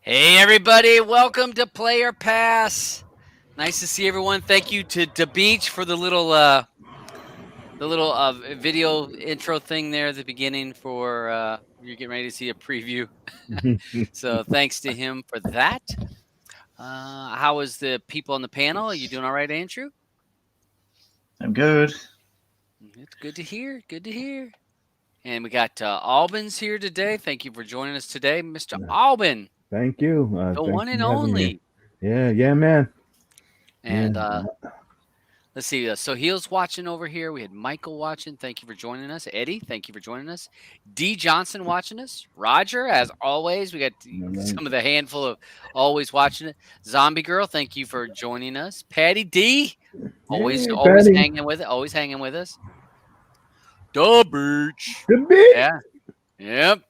Hey everybody, welcome to Player Pass. Nice to see everyone. Thank you to Beach for the little video intro thing there at the beginning for you're getting ready to see a preview. So thanks to him for that. How is the people on the panel? Are you doing all right, Andrew? I'm good. It's good to hear. Good to hear. And we got Albin's here today. Thank you for joining us today, Mr. Albin. Thank you. The Thanks one and for having only. me. Yeah, man. And Yeah. let's see. Soheil's watching over here. We had Michael watching. Thank you for joining us. Eddie, thank you for joining us. D. Johnson watching us. Roger, as always. We got some of the handful of always watching it. Zombie Girl, thank you for joining us. Patty D, always Patty. hanging with it. Always hanging with us. The Beach. The Beach. Yeah. Yep.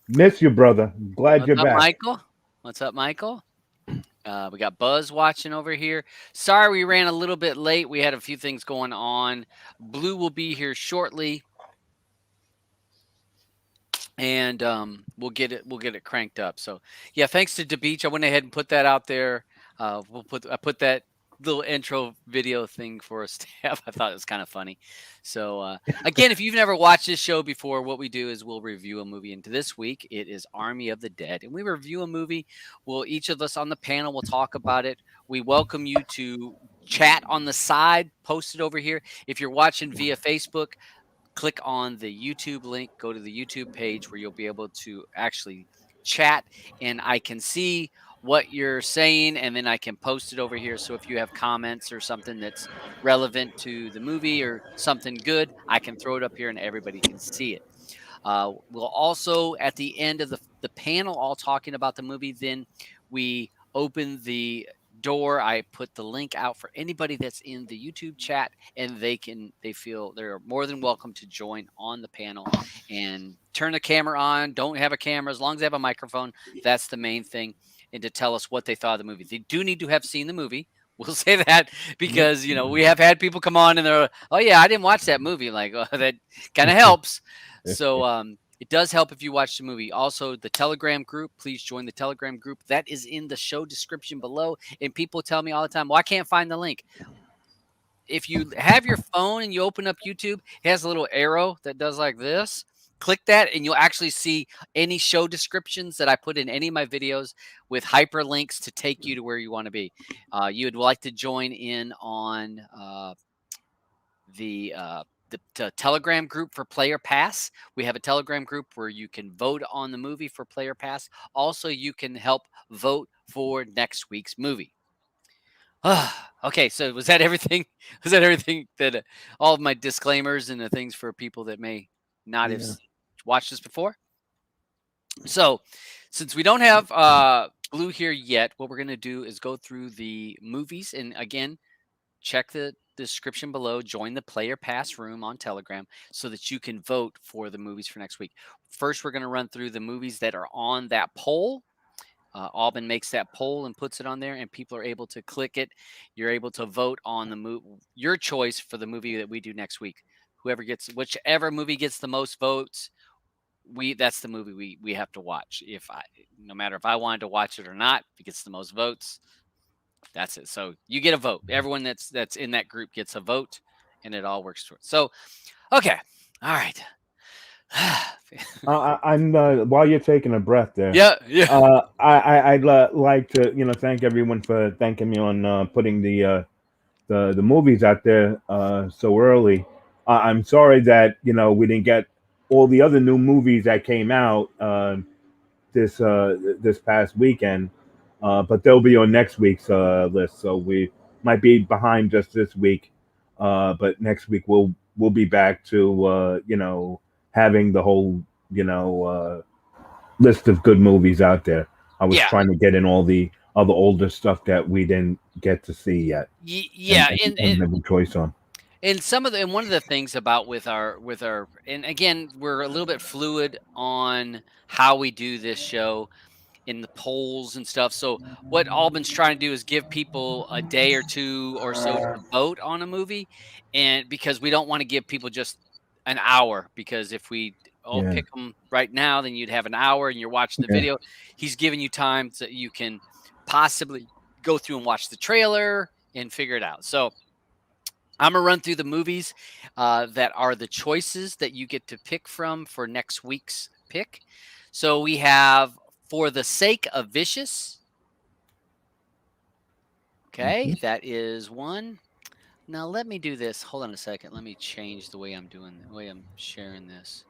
Miss you, brother. Glad you're back. Michael? What's up, Michael? We got Buzz watching over here. Sorry we ran a little bit late. We had a few things going on. Blue will be here shortly. And we'll get it cranked up. So yeah, thanks to DeBeach. I went ahead and put that out there. I put that little intro video thing for us to have. I thought it was kind of funny. So again, if you've never watched this show before, what we do is we'll review a movie. And this week it is Army of the Dead, and we review a movie. Each of us on the panel will talk about it. We welcome you to chat on the side, post it over here. If you're watching via Facebook, click on the YouTube link, go to the YouTube page where you'll be able to actually chat, and I can see what you're saying, and then I can post it over here. So if you have comments or something that's relevant to the movie or something good, I can throw it up here and everybody can see it. We'll also, at the end of the panel, all talking about the movie, then we open the door. I put the link out for anybody that's in the YouTube chat, and they feel they're more than welcome to join on the panel and turn the camera on. Don't have a camera, as long as they have a microphone. That's the main thing. And to tell us what they thought of the movie. They do need to have seen the movie. We'll say that because, we have had people come on and they're like, oh yeah, I didn't watch that movie. Like, that kind of helps. So it does help if you watch the movie. Also, the Telegram group, please join the Telegram group. That is in the show description below. And people tell me all the time, well, I can't find the link. If you have your phone and you open up YouTube, it has a little arrow that does like this. Click that and you'll actually see any show descriptions that I put in any of my videos with hyperlinks to take you to where you want to be. You would like to join in on the Telegram group for Player Pass. We have a Telegram group where you can vote on the movie for Player Pass. Also, you can help vote for next week's movie. Okay, so was that everything? Was that everything that all of my disclaimers and the things for people that may not have watched this before? So, since we don't have Blue here yet, what we're going to do is go through the movies. And again, check the description below. Join the Player Pass room on Telegram so that you can vote for the movies for next week. First, we're going to run through the movies that are on that poll. Albin makes that poll and puts it on there, and people are able to click it. You're able to vote on your choice for the movie that we do next week. Whichever movie gets the most votes, that's the movie we have to watch. No matter if I wanted to watch it or not, if it gets the most votes, that's it. So you get a vote. Everyone that's in that group gets a vote, and it all works towards. So, okay, all right. I'm while you're taking a breath there. Yeah. I'd like to thank everyone for thanking me on putting the movies out there so early. I'm sorry that we didn't get all the other new movies that came out this past weekend, but they'll be on next week's list. So we might be behind just this week, but next week we'll be back to having the whole list of good movies out there. I was Yeah. trying to get in all the other older stuff that we didn't get to see yet. Yeah, and have a choice on. And one of the things about with our and again, we're a little bit fluid on how we do this show in the polls and stuff. So what Albin's trying to do is give people a day or two or so to vote on a movie, and because we don't want to give people just an hour, because if we all pick them right now, then you'd have an hour and you're watching the video. He's giving you time so you can possibly go through and watch the trailer and figure it out. So I'm going to run through the movies that are the choices that you get to pick from for next week's pick. So we have For the Sake of Vicious. Okay, that is one. Now let me do this. Hold on a second. Let me change the way I'm sharing this.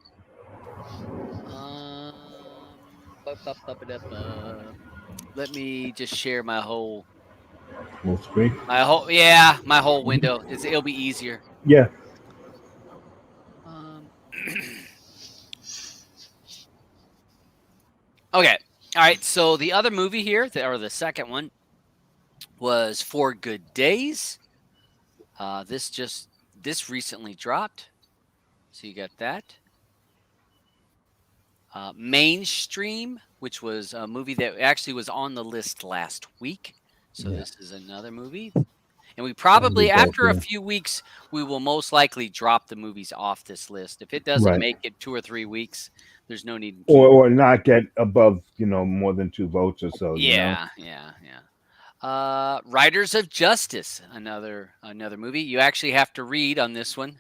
Let me just share my whole screen. my whole window. It'll be easier. Yeah. Okay. All right. So the other movie here, or the second one, was Four Good Days. This recently dropped. So you got that. Mainstream, which was a movie that actually was on the list last week. So this is another movie. And we probably, after a few weeks, we will most likely drop the movies off this list. If it doesn't make it 2 or 3 weeks, there's no need. Or not get above, more than 2 votes or so. Yeah. Riders of Justice, another movie. You actually have to read on this one.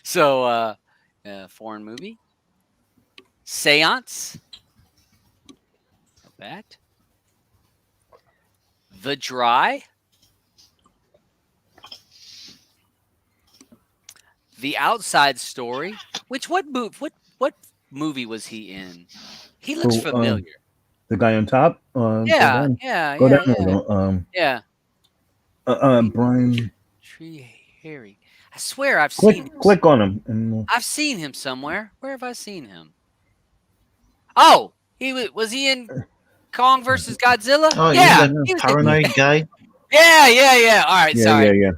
So, foreign movie. Seance. That. The Dry. The Outside Story. What movie was he in? He looks familiar. The guy on top. Yeah. Brian Tree Harry. I swear I've seen him. Click on him. And, I've seen him somewhere. Where have I seen him? Oh, was he in Kong versus Godzilla? Oh, yeah, he was paranoid guy. Yeah. All right, sorry. Yeah.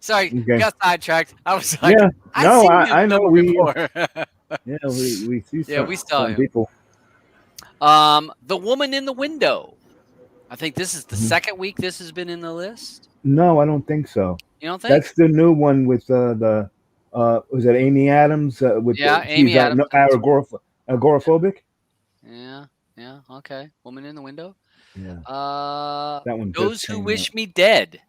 Sorry. Okay. Got sidetracked. I was like, I know before. we see we saw him. People. The Woman in the Window. I think this is the second week this has been in the list. No, I don't think so. You don't think? That's the new one with the was that Amy Adams? Amy Adams. Agoraphobic. Yeah. Okay. Woman in the Window. Yeah. That one. Those Who Wish Me Dead.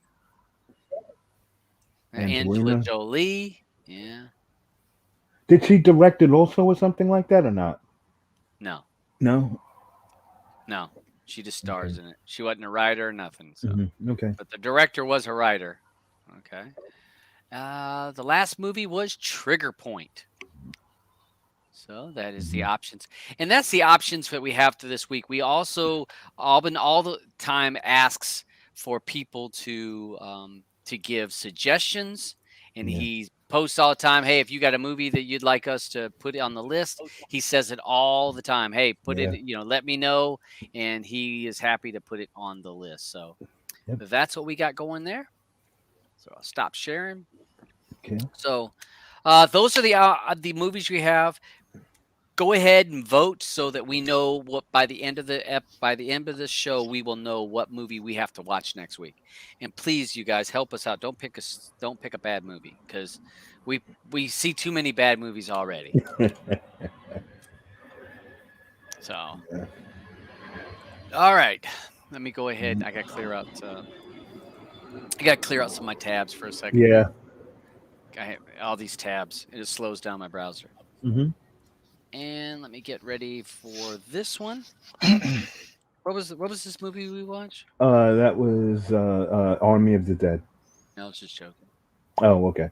Angela Jolie. Yeah. Did she direct it also or something like that or not? No. No. She just stars in it. She wasn't a writer or nothing. So. Okay. But the director was a writer. Okay. The last movie was Trigger Point. So that is the options. And that's the options that we have for this week. We also, Albin all the time asks for people to give suggestions. And he posts all the time, hey, if you got a movie that you'd like us to put on the list, he says it all the time. Hey, put it, let me know. And he is happy to put it on the list. So that's what we got going there. So I'll stop sharing. Okay. So those are the movies we have. Go ahead and vote so that we know what by the end of the show we will know what movie we have to watch next week. And please, you guys, help us out. Don't pick a bad movie because we see too many bad movies already. So, all right, let me go ahead. I got to clear out. I got to clear out some of my tabs for a second. Yeah. I have all these tabs. It just slows down my browser. And let me get ready for this one. What was this movie we watched? That was Army of the Dead. No, I was just joking. Oh, okay.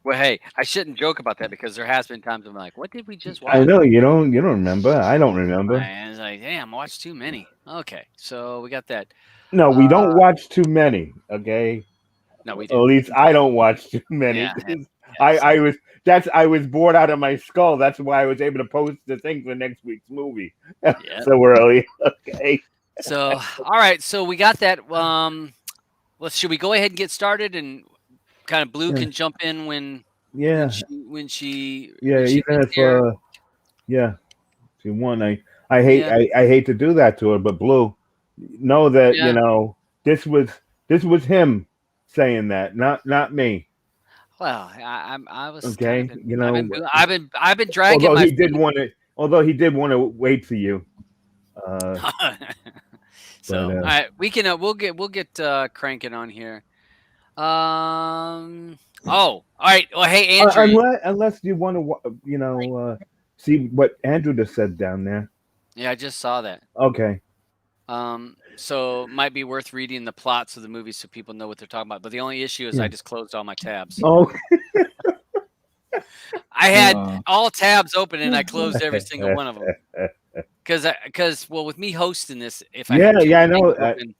Well, hey, I shouldn't joke about that because there has been times I'm like, what did we just watch? I know you don't remember. I don't remember. And it's like, damn, I watched too many. Okay, so we got that. No, we don't watch too many. Okay. No, we At do. least I don't watch too many. Yeah. So- I was bored out of my skull. That's why I was able to post the thing for next week's movie yeah. so early. Okay. So all right. So we got that. Should we go ahead and get started and kind of Blue Yeah. can jump in when Yeah. she Yeah. gets Even if here. yeah, if you want, I hate Yeah. I hate to do that to her, but Blue, know that Yeah. this was him saying that, not me. Well, I was Okay, kind of I've been dragging although my he did feet. want to wait for you. So But, all right, we can we'll get cranking on here. All right. Well, hey Andrew. unless you want to see what Andrew just said down there. Yeah, I just saw that. Okay. So might be worth reading the plots of the movie so people know what they're talking about. But the only issue is I just closed all my tabs. Oh. I had all tabs open and I closed every single one of them. Because with me hosting this, if I have two I know. open,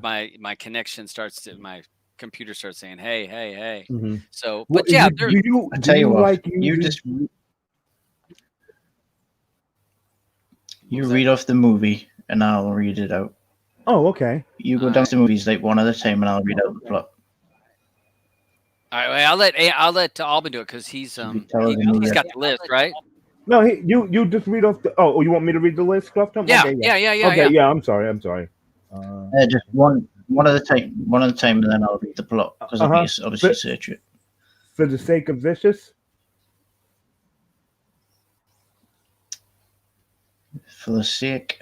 my connection starts to my computer starts saying, hey. Mm-hmm. So, but yeah, I tell you what, you read off the movie and I'll read it out. Oh, okay. You go down to the movies like one at a time and I'll read out the plot. All right, I'll let Alban do it because he's got the list, right? No, you just read off the. Oh, you want me to read the list, Crofton? Yeah, okay, yeah. Okay, yeah. I'm sorry. Just one at a time, and then I'll read the plot because I need to obviously search it. For the sake of vicious. For the sake.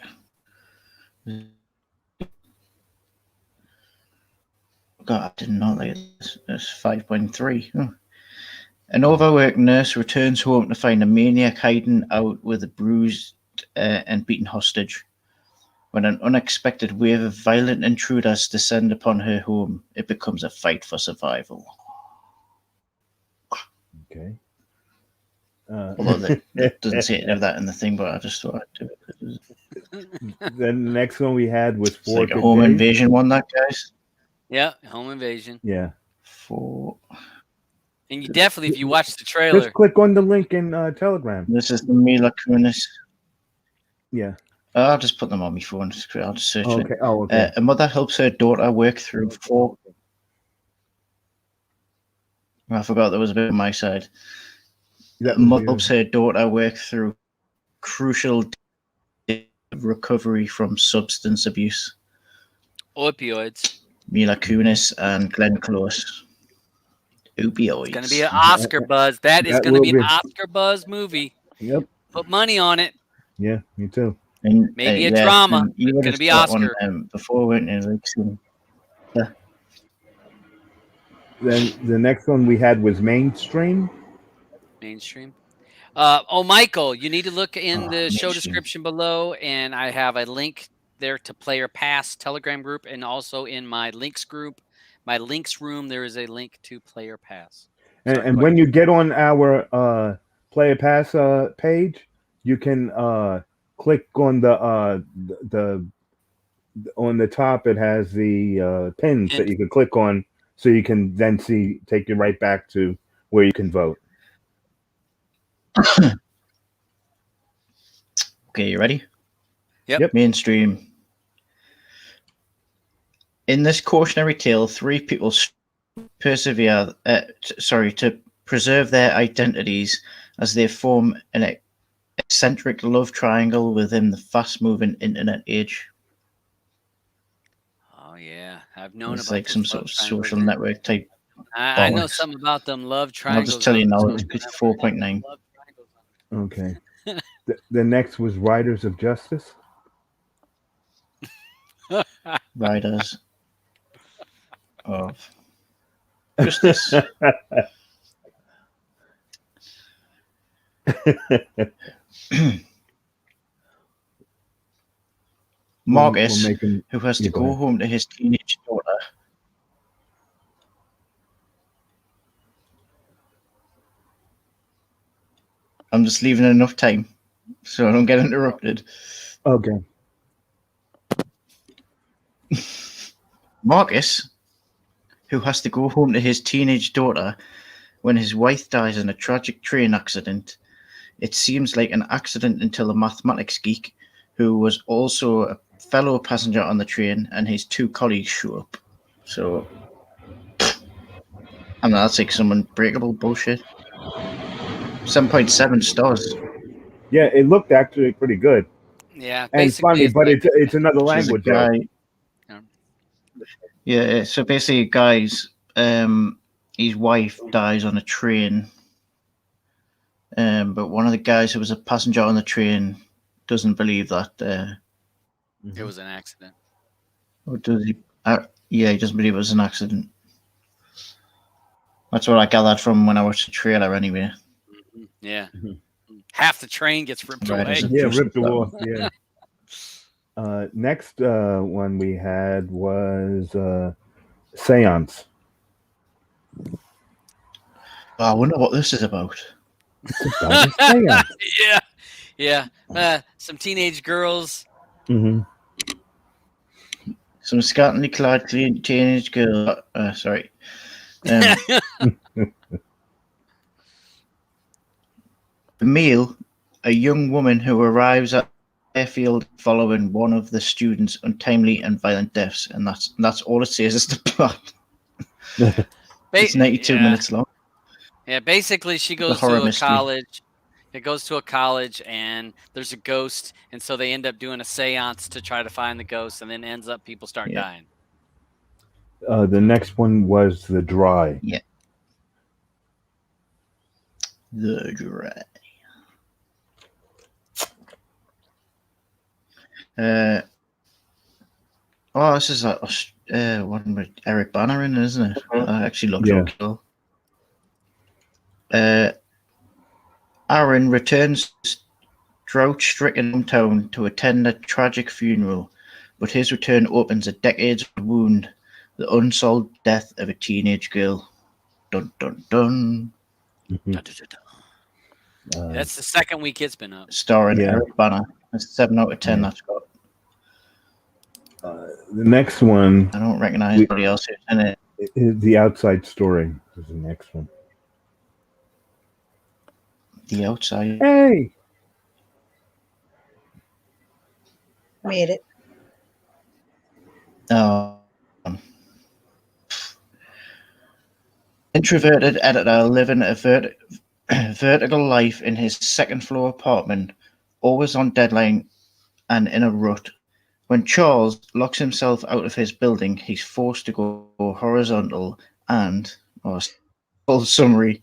God, I did not like this. It's 5.3. Oh. An overworked nurse returns home to find a maniac hiding out with a bruised and beaten hostage. When an unexpected wave of violent intruders descend upon her home, it becomes a fight for survival. Okay. Although it doesn't say any of that in the thing, but I just thought I'd do it. Then the next one we had was it's like a home invasion one, that guys. Yeah, home invasion. Yeah. And you definitely, if you watch the trailer, just click on the link in Telegram. This is the Mila Kunis. Yeah. I'll just put them on my phone. I'll just search it. Oh, okay. A mother helps her daughter work through four. I forgot there was a bit on my side. A mother helps her daughter work through crucial recovery from substance abuse. Opioids. Mila Kunis and Glenn Close. Opioids. It's going to be an Oscar buzz. That is going to be an Oscar buzz movie. Yep. Put money on it. Yeah, me too. And, maybe a drama. It's going to be Oscar. Before we went in, Then the next one we had was Mainstream. Michael, you need to look in the show description below, and I have a link there to Player Pass Telegram group, and also in my links group, my links room, there is a link to Player Pass. And when you get on our Player Pass page, you can click on the on the top. It has the pins that you can click on, so you can then take you right back to where you can vote. Okay, you ready? Yep. Mainstream. In this cautionary tale, three people persevere to preserve their identities as they form an eccentric love triangle within the fast-moving internet age. Oh yeah, I've known it's about like some sort of social network type. I know something about them love triangles. I'll just tell you now, it's 4.9. Okay. The next was Riders of Justice. Riders of Justice. Marcus, who has to go home to his teenage daughter. I'm just leaving enough time so I don't get interrupted. Okay. Marcus, who has to go home to his teenage daughter when his wife dies in a tragic train accident. It seems like an accident until a mathematics geek, who was also a fellow passenger on the train, and his two colleagues show up. So, I mean, that's like some unbreakable bullshit. 7.7 stars. Yeah, it looked actually pretty good. Yeah, And it's basically funny, but like it's another There's a language. Though. guy. Yeah, so basically, guys, his wife dies on a train, but one of the guys who was a passenger on the train doesn't believe that. it was an accident. Or does he? Yeah, he doesn't believe it was an accident. That's what I gathered from when I watched the trailer, anyway. Yeah. Mhm. Half the train gets ripped Right, away. is it? Yeah, Just ripped that off. Yeah. Next one we had was Seance. Oh, I wonder what this is about. It's about a seance. Yeah. Some teenage girls. Mhm. Some scantily clad teenage girl. Sorry. The meal, a young woman who arrives at airfield following one of the students' untimely and violent deaths, and that's all it says is the plot. It's 92 minutes long. Yeah, basically she goes horror to a mystery. college. It goes to a college and there's a ghost, and so they end up doing a seance to try to find the ghost, and then ends up people start Yeah. dying. The next one was The Dry. Yeah. The Dry. This is one with Eric Banner in, isn't it? That actually looks Yeah. okay. Aaron returns to his drought-stricken hometown to attend a tragic funeral, but his return opens a decades-old wound: the unsolved death of a teenage girl. Dun dun dun. Mhm. That's the second week it's been up. Starring Yeah. Eric Banner. That's 7 out of 10. Yeah. That's got. The next one I don't recognize anybody else who's in it. is The Outside Story. Is the next one. The Outside. Hey. Made it. Introverted editor living a vertical life in his second-floor apartment, always on deadline and in a rut. When Charles locks himself out of his building, he's forced to go horizontal and, full summary,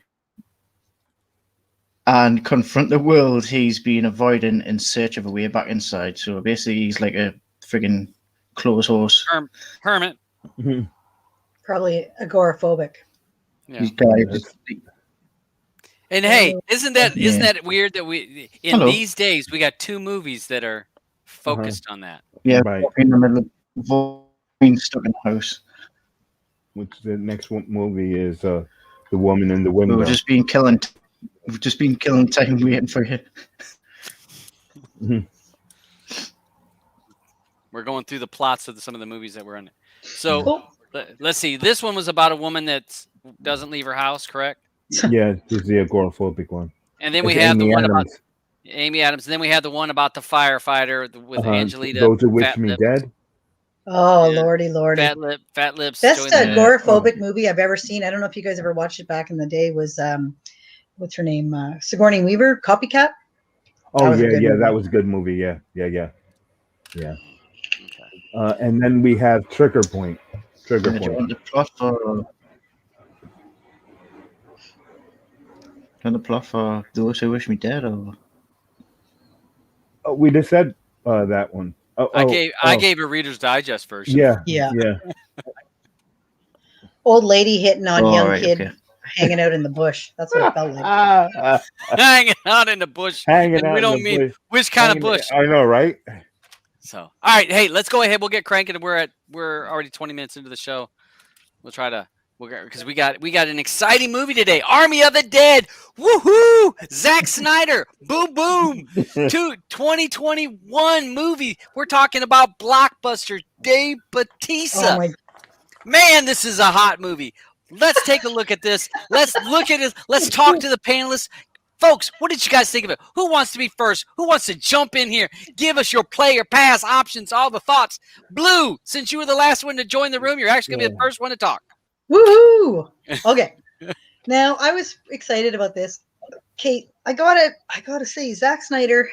and confront the world he's been avoiding in search of a way back inside. So basically, he's like a friggin' clothes horse. Hermit. Mhm. Probably agoraphobic. Yeah. These guys. That's- And hey, isn't that Yeah. weird that we in Hello. these days we got two movies that are focused on that. Yeah, Right. in the middle of being stuck in the house. Which the next one movie is The Woman in the Window. We've just been killing time waiting for you. Mhm. We're going through the plots of some of the movies that were in it. So Cool. let's see. This one was about a woman that doesn't leave her house, correct? Yeah, this is the agoraphobic one. And then we It's have the Amy one about Adams. Amy Adams. And then we had the one about the firefighter with Angelita. Those who wish Fat me Lip, dead. Oh, Yeah. lordy. Fat Lips. Best joined the- agoraphobic movie I've ever seen. I don't know if you guys ever watched it back in the day. Was what's her name? Sigourney Weaver, Copycat. Oh was a yeah, good yeah, movie. that was a good movie. Yeah. Okay. And then we have Trigger Point. Trigger Do you Point. want the plot for Those Who Wish Me Dead? Or Oh, we just said that one. I gave a Reader's Digest version. Yeah, Yeah. yeah. Old lady hitting on Oh, young right, kid okay. hanging out in the bush. That's what it felt like. Hanging out in the bush. Hanging And out. we in don't the mean bush. which kind of Hanging- bush. I know, right? So, all right, hey, let's go ahead. We'll get cranking. We're already 20 minutes into the show. We'll try to because we got an exciting movie today. Army of the Dead. Woohoo! Zack Snyder. Boom boom. 2021 movie. We're talking about blockbuster Dave Bautista. Oh my! Man, this is a hot movie. Let's take a look at this. Let's look at it. Let's talk to the panelists. Folks, what did you guys think of it? Who wants to be first? Who wants to jump in here? Give us your play or pass options, all the thoughts. Blue, since you were the last one to join the room, you're actually going to be the first one to talk. Woohoo! Okay. Now, I was excited about this. Kate, I gotta say, Zack Snyder,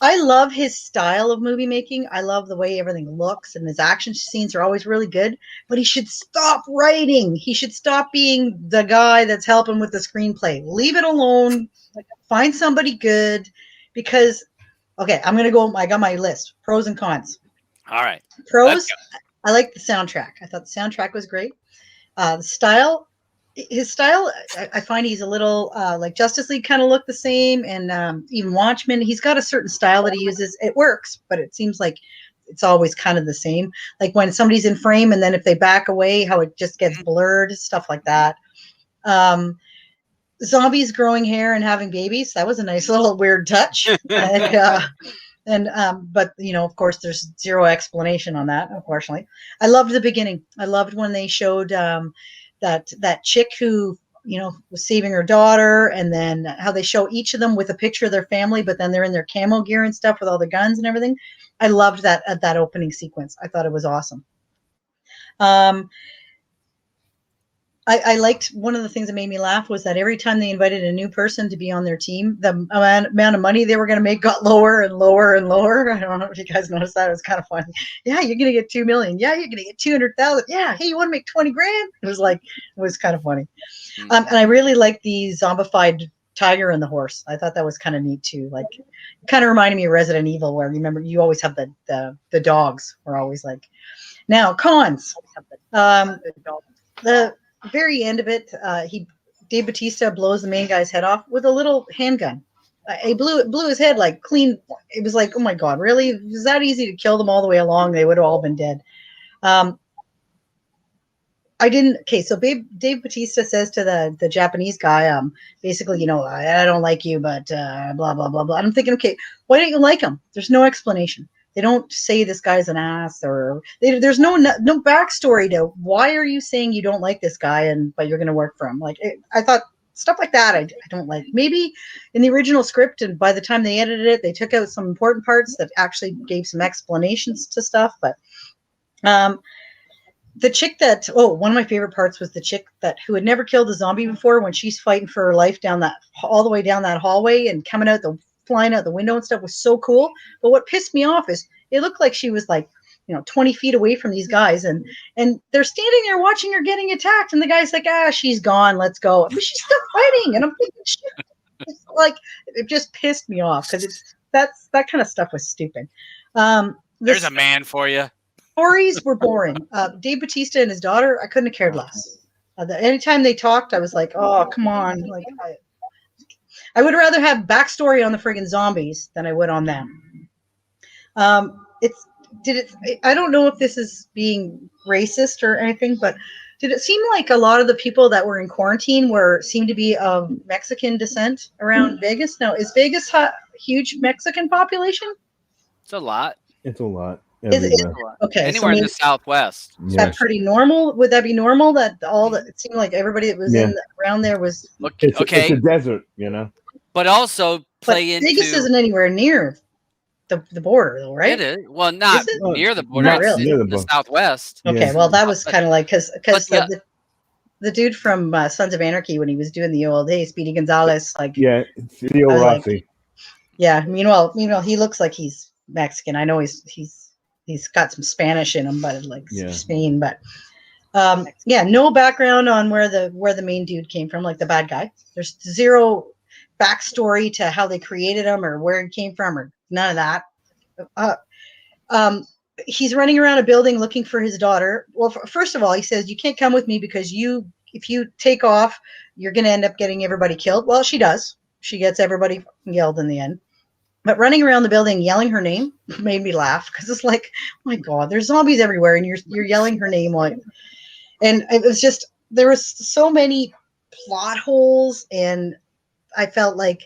I love his style of movie making. I love the way everything looks, and his action scenes are always really good. But he should stop writing. He should stop being the guy that's helping with the screenplay. Leave it alone. Find somebody good. Because, okay, I'm gonna go. I got my list: pros and cons. All right. Pros. I like the soundtrack. I thought the soundtrack was great. The style. His style, I find he's a little like Justice League kind of look the same, and even Watchmen. He's got a certain style that he uses. It works, but it seems like it's always kind of the same. Like when somebody's in frame, and then if they back away, how it just gets blurred, stuff like that. Zombies growing hair and having babies. That was a nice little weird touch. But you know, of course, there's zero explanation on that. Unfortunately, I loved the beginning. I loved when they showed. That chick who, you know, was saving her daughter, and then how they show each of them with a picture of their family, but then they're in their camo gear and stuff with all the guns and everything. I loved that opening sequence. I thought it was awesome. I liked, one of the things that made me laugh was that every time they invited a new person to be on their team, the amount of money they were going to make got lower and lower and lower. I don't know if you guys noticed that. It was kind of funny. Yeah, you're going to get $2 million. Yeah, you're going to get 200,000. Yeah, hey, you want to make 20 grand? It was kind of funny. And I really liked the zombified tiger and the horse. I thought that was kind of neat too. Like, it kind of reminded me of Resident Evil, where remember you always have the dogs were always like. Now cons. The very end of it, Dave Bautista blows the main guy's head off with a little handgun. He blew his head like clean. It was like, oh my God, really? It was that easy to kill them all the way along? They would have all been dead. So Dave Bautista says to the Japanese guy, basically, you know, I don't like you, but blah, blah, blah, blah. I'm thinking, okay, why don't you like him? There's no explanation. They don't say this guy's an ass, or there's no backstory to why are you saying you don't like this guy but you're going to work for him. Like, I thought stuff like that I don't like. Maybe in the original script, and by the time they edited it, they took out some important parts that actually gave some explanations to stuff. But the chick one of my favorite parts was the chick who had never killed a zombie before, when she's fighting for her life all the way down that hallway and flying out the window and stuff was so cool. But what pissed me off is it looked like she was like, you know, 20 feet away from these guys, and they're standing there watching her getting attacked, and the guy's like, she's gone, let's go. But she's still fighting, and I'm thinking, shit. It's like, it just pissed me off because that kind of stuff was stupid. There's a man for you. Stories were boring. Dave Bautista and his daughter, I couldn't have cared less. Anytime they talked, I was like, oh, come on. Like, I would rather have backstory on the friggin' zombies than I would on them. I don't know if this is being racist or anything, but did it seem like a lot of the people that were in quarantine seemed to be of Mexican descent around Vegas? Now, is Vegas a huge Mexican population? It's a lot. It's a lot. Okay, anywhere in the Southwest. Is that pretty normal? Would that be normal? It seemed like everybody that was around there was It's a desert, you know. But also Vegas isn't anywhere near the border, though, right? It is. Well, not near the border. Not really. It's in the Southwest. Okay, well, that was kind of like because the dude from Sons of Anarchy, when he was doing the old Speedy Gonzalez, like Theo Rossi. Like, yeah. Meanwhile, he looks like he's Mexican. I know he's got some Spanish in him, but like Spain. But no background on where the main dude came from, like the bad guy. There's zero backstory to how they created him or where he came from or none of that. He's running around a building looking for his daughter. Well, first of all, he says, you can't come with me because if you take off, you're going to end up getting everybody killed. Well, she does. She gets everybody killed in the end. But running around the building yelling her name made me laugh because it's like, oh my God, there's zombies everywhere and you're yelling her name. And it was just, there was so many plot holes and I felt like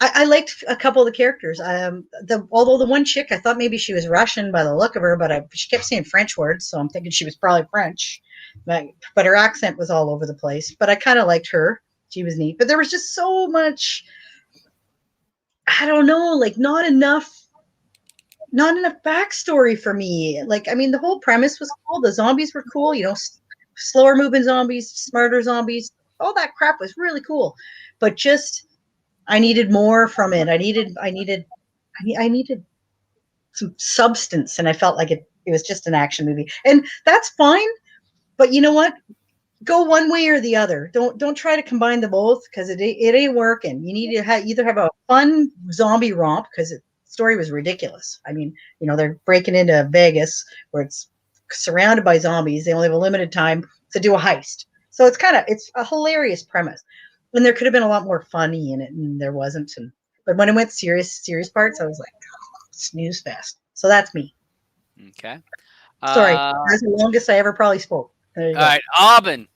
I liked a couple of the characters. Although the one chick, I thought maybe she was Russian by the look of her, but she kept saying French words, so I'm thinking she was probably French. But her accent was all over the place. But I kind of liked her. She was neat. But there was just so much. I don't know, like not enough backstory for me. Like, I mean, the whole premise was cool. The zombies were cool. Slower moving zombies, smarter zombies. All that crap was really cool. But just I needed more from it. I needed some substance, and I felt like it was just an action movie, and that's fine. But you know what? Go one way or the other. Don't try to combine the both because it ain't working. You need to either have a fun zombie romp because the story was ridiculous. I mean, they're breaking into Vegas where it's surrounded by zombies. They only have a limited time to do a heist, so it's a hilarious premise. And there could have been a lot more funny in it, and there wasn't. But when it went serious parts, I was like, oh, snooze fest. So that's me. Okay. Sorry, that's the longest I ever probably spoke. There you go. All right, Aubin.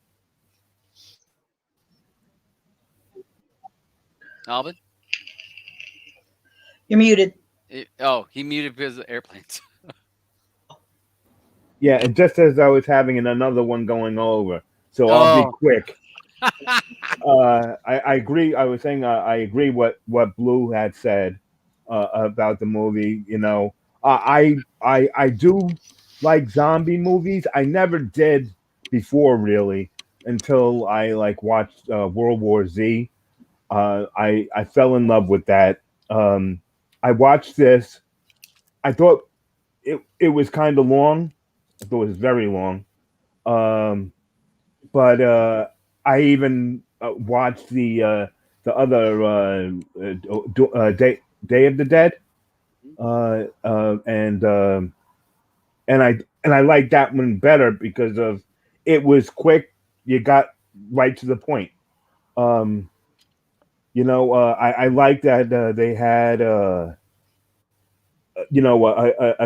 Aubin? You're muted. He muted because of airplanes. Yeah, and just as I was having another one going over, so I'll be quick. I agree. I was saying I agree what Blue had said about the movie. I do like zombie movies. I never did before really until I watched World War Z. I fell in love with that. I watched this. I thought it was kind of long. I thought it was very long. But I even watched the other Day of the Dead, and I like that one better because of it was quick. You got right to the point. I like that they had a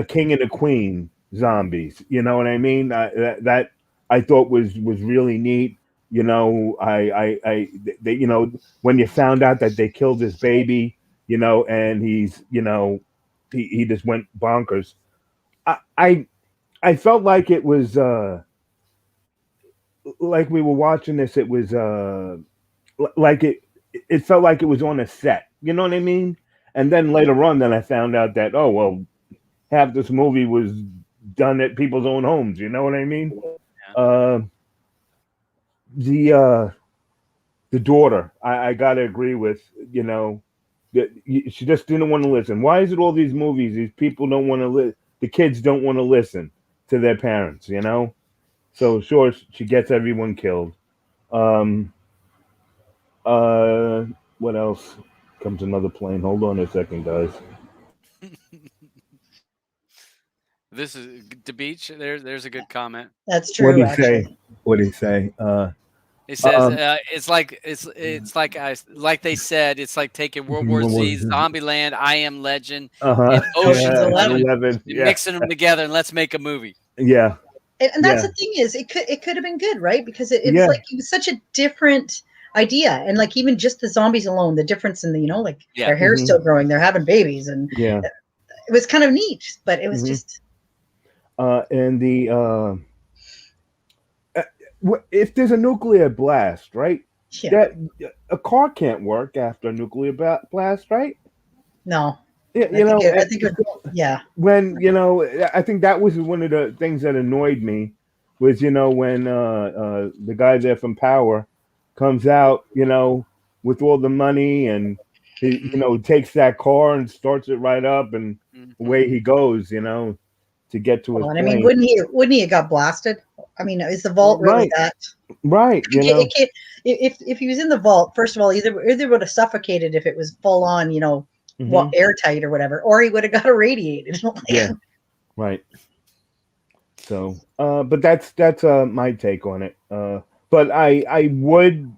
king and a queen zombies. You know what I mean? That I thought was really neat. They when you found out that they killed his baby, and he's he just went bonkers. I felt like it was like we were watching this. It was like it felt like it was on a set. You know what I mean? And then later on, then I found out that half this movie was done at people's own homes. You know what I mean? Yeah. The daughter, I gotta agree with. That she just didn't want to listen. Why is it all these movies? These people don't want to the kids don't want to listen to their parents. So sure, she gets everyone killed. What else? Comes another plane. Hold on a second, guys. This is the beach. There's a good comment. That's true. What did he say? It says it's like they said. It's like taking World War Z, Zombieland, I Am Legend, and Ocean's 11, mixing them together, and let's make a movie. Yeah. And that's the thing is, it could have been good, right? Because it was such a different idea, and like even just the zombies alone, the difference in the their hair's still growing, they're having babies, and it was kind of neat, but it was just. And the if there's a nuclear blast, right? Yeah. A car can't work after a nuclear blast, right? No. Yeah, I think when I think that was one of the things that annoyed me was when the guy there from Power comes out with all the money and he takes that car and starts it right up and away he goes to get to his plane. I mean, wouldn't he have got blasted? I mean, is the vault really that? Right. If he was in the vault, first of all, either would have suffocated if it was full on, airtight or whatever, or he would have got irradiated. Yeah. Right. So, but that's my take on it. But I would,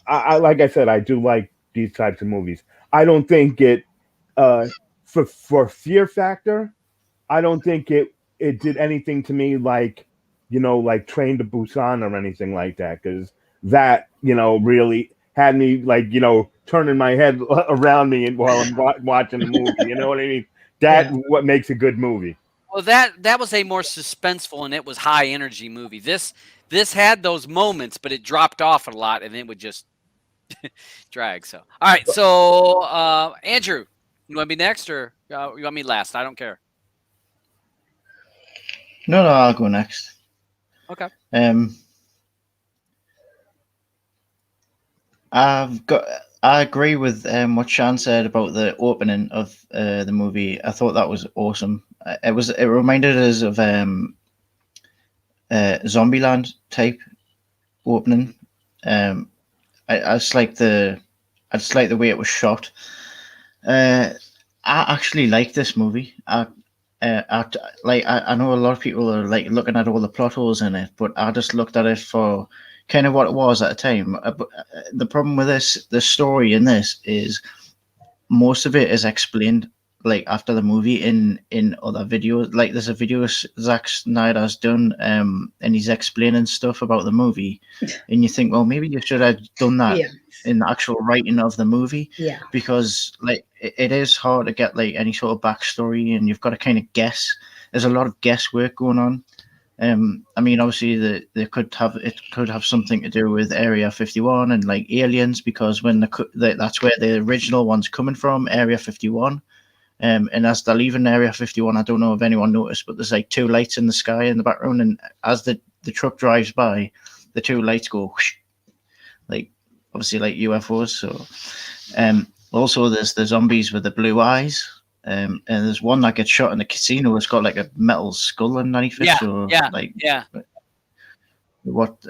I like I said, I do like these types of movies. I don't think it, for fear factor, I don't think it did anything to me like Train to Busan or anything like that, because that really had me like, you know, turning my head around me and while I'm watching the movie. You know what I mean? That's what makes a good movie. Well, that was a more suspenseful and it was high energy movie. This had those moments, but it dropped off a lot and it would just drag. So, all right. So, Andrew, you want me next or you want me last? I don't care. No, I'll go next. Okay. I agree with what Sean said about the opening of the movie. I thought that was awesome. It reminded us of Zombieland type opening. I just like the way it was shot. I actually like this movie. I know a lot of people are like looking at all the plot holes in it, but I just looked at it for kind of what it was at the time. The problem with the story in this is most of it is explained like after the movie in other videos. Like there's a video Zack Snyder's done, and he's explaining stuff about the movie, and you think, well, maybe you should have done that in the actual writing of the movie, because like it is hard to get like any sort of backstory, and you've got to kind of guess. There's a lot of guesswork going on. I mean, obviously, it could have something to do with Area 51 and like aliens, because when that's where the original one's coming from, Area 51. And as they're leaving Area 51, I don't know if anyone noticed, but there's like two lights in the sky in the background, and as the truck drives by, the two lights go whoosh, like obviously like UFOs. So, also there's the zombies with the blue eyes. And there's one that gets shot in the casino. It's got like a metal skull underneath it. What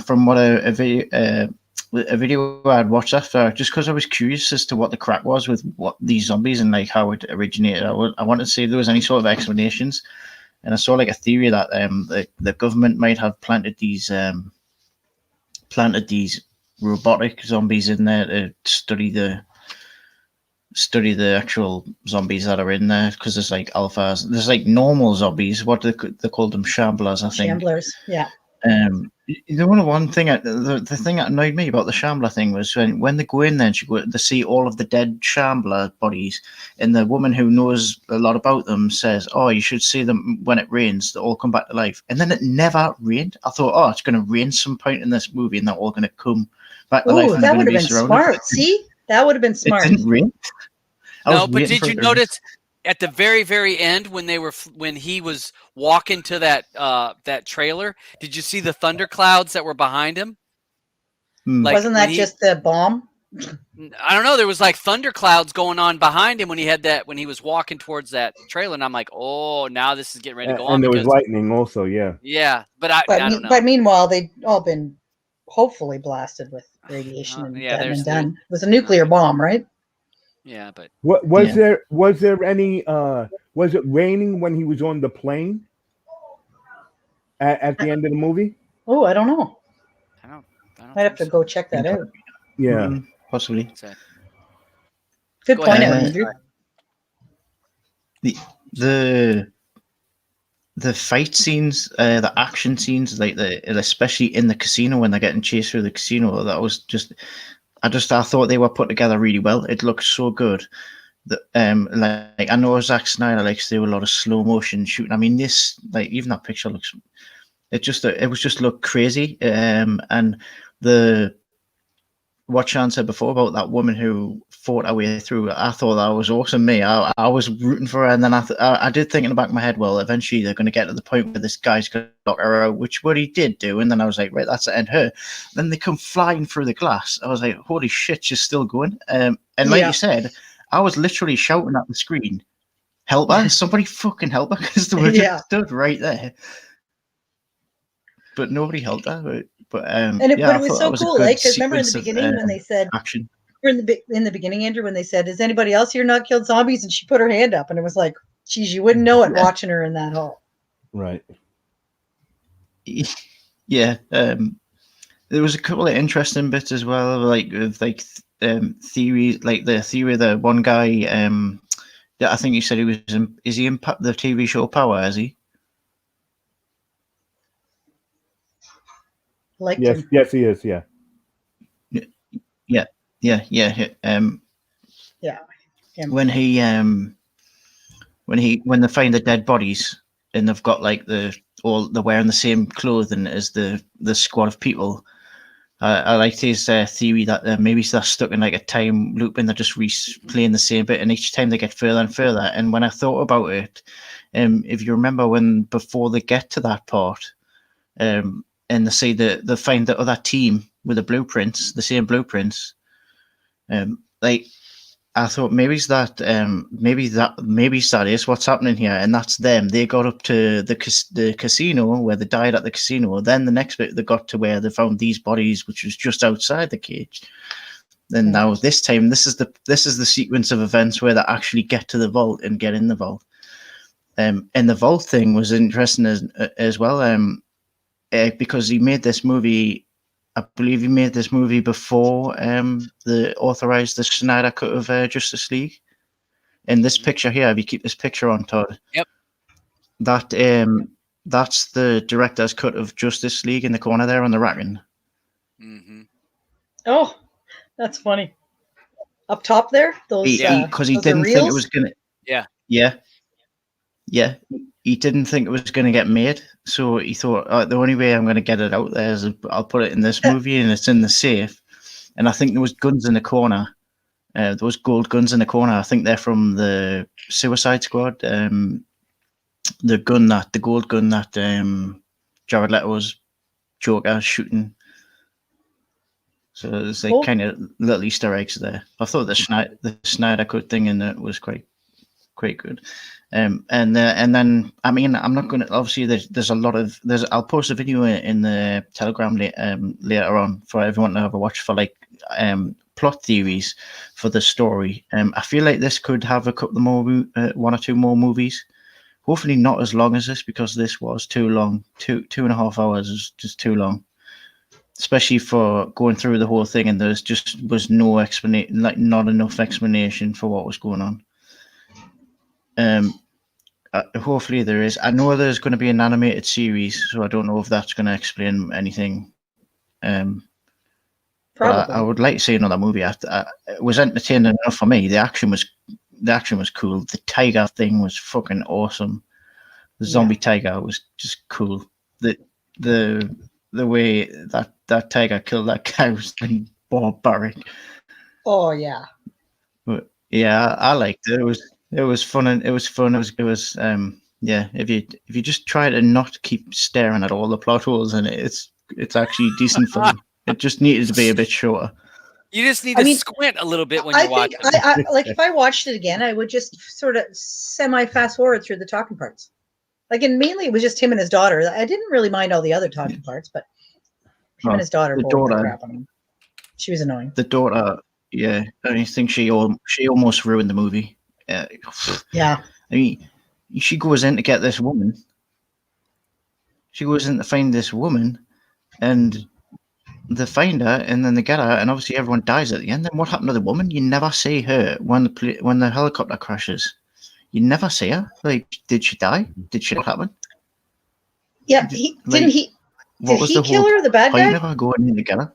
from what a video I'd watched after, just because I was curious as to what the crack was with what these zombies and like how it originated. I wanted to see if there was any sort of explanations, and I saw like a theory that the government might have planted these robotic zombies in there to study the actual zombies that are in there, because there's like alphas, there's like normal zombies. What they called them, shamblers, I think. Shamblers, yeah. The one thing, the thing that annoyed me about the shambler thing was when they go in there and they see all of the dead shambler bodies, and the woman who knows a lot about them says, "Oh, you should see them when it rains. They all come back to life." And then it never rained. I thought, "Oh, it's going to rain some point in this movie, and they're all going to come back to life." Oh, that would have been smart. See, that would have been smart. It didn't rain. No, but did you notice at the very, very end when he was walking to that trailer? Did you see the thunderclouds that were behind him? Like, wasn't that just the bomb? I don't know. There was like thunderclouds going on behind him when he was walking towards that trailer, and I'm like, oh, now this is getting ready to go on. And there was lightning also, yeah. Yeah, but I don't know. But meanwhile, they'd all been hopefully blasted with radiation and done. It was a nuclear bomb, right? Yeah, but was there any was it raining when he was on the plane at the end of the movie? Oh, I don't know. I don't I'd have to go check that out. Yeah, possibly. Good point, Andrew. The fight scenes, the action scenes, like especially in the casino when they're getting chased through the casino, that was just. I thought they were put together really well. It looked so good. That like I know Zack Snyder likes to do a lot of slow motion shooting. I mean, this like even that picture looks. It was just looked crazy. And what Sean said before about that woman who fought her way through, I thought that was awesome. I was rooting for her, and then I did think in the back of my head, well, eventually they're going to get to the point where this guy's going to knock her out, which what he did do, and then I was like, right, that's the end her. Then they come flying through the glass. I was like, holy shit, she's still going. And like you said, I was literally shouting at the screen, help her, somebody fucking help her, because they were just stood right there. But nobody helped her. But it was so cool, like, because remember in the beginning when they said action. In the beginning, Andrew, when they said, "Is anybody else here not killed zombies?" and she put her hand up, and it was like, "Geez, you wouldn't know it watching her in that hole." Right. Yeah. There was a couple of interesting bits as well, like theories, like the theory of the one guy. I think you said he was. Is he in the TV show Power? Is he? Yes, he is. Yeah. Yeah. Yeah. Him. When they find the dead bodies and they've got like they're wearing the same clothing as the squad of people. I liked his theory that maybe they're stuck in like a time loop and they're just replaying the same bit, and each time they get further and further. And when I thought about it, if you remember when before they get to that part, and they say that they find the other team with the blueprints, the same blueprints, like I thought maybe that is what's happening here, and that's them. They got up to the casino where they died at the casino. Then the next bit they got to where they found these bodies, which was just outside the cage. Then now this time this is the sequence of events where they actually get to the vault and get in the vault. And the vault thing was interesting as well. Because he made this movie. I believe he made this movie before the authorized the Snyder cut of Justice League. In this picture here, if you keep this picture on, Todd. Yep. That's the director's cut of Justice League in the corner there on the racking. Mm-hmm. Oh, that's funny. Up top there, those because he those didn't are think it reels? was gonna. Yeah. Yeah. He didn't think it was going to get made, so he thought the only way I'm going to get it out there is I'll put it in this movie, and it's in the safe. And I think there was guns in the corner. There was gold guns in the corner. I think they're from the Suicide Squad. The gold gun that Jared Leto's Joker shooting. So there's like kind of little Easter eggs there. I thought the Snyder Cut thing in it was quite good. And then I mean I'm not going to obviously there's a lot of I'll post a video in the Telegram later on for everyone to have a watch for like plot theories for the story. I feel like this could have a couple more one or two more movies. Hopefully not as long as this, because this was too long. 2.5 hours is just too long, especially for going through the whole thing, and there was no explanation, like not enough explanation for what was going on. Hopefully there is. I know there's going to be an animated series, so I don't know if that's going to explain anything. But I would like to see another movie. It was entertaining enough for me. The action was cool. The tiger thing was fucking awesome. The zombie tiger was just cool. The way that tiger killed that cow was barbaric. Oh yeah. But yeah, I liked it. It was fun, and it was fun. It was yeah. If you just try to not keep staring at all the plot holes in it, it's actually decent fun. It just needed to be a bit shorter. You just need to squint a little bit when you're watching. I like if I watched it again, I would just sort of semi fast forward through the talking parts. Like, and mainly it was just him and his daughter. I didn't really mind all the other talking parts, but him and his daughter. The daughter, crap on him. She was annoying. The daughter, yeah. I think she almost ruined the movie. Yeah. I mean, she goes in to get this woman. She goes in to find this woman, and they find her, and then they get her, and obviously everyone dies at the end. Then what happened to the woman? You never see her when the helicopter crashes. You never see her. Like, did she die? Did shit happen? Yeah, did he kill her? The bad guy? You never go in to get her.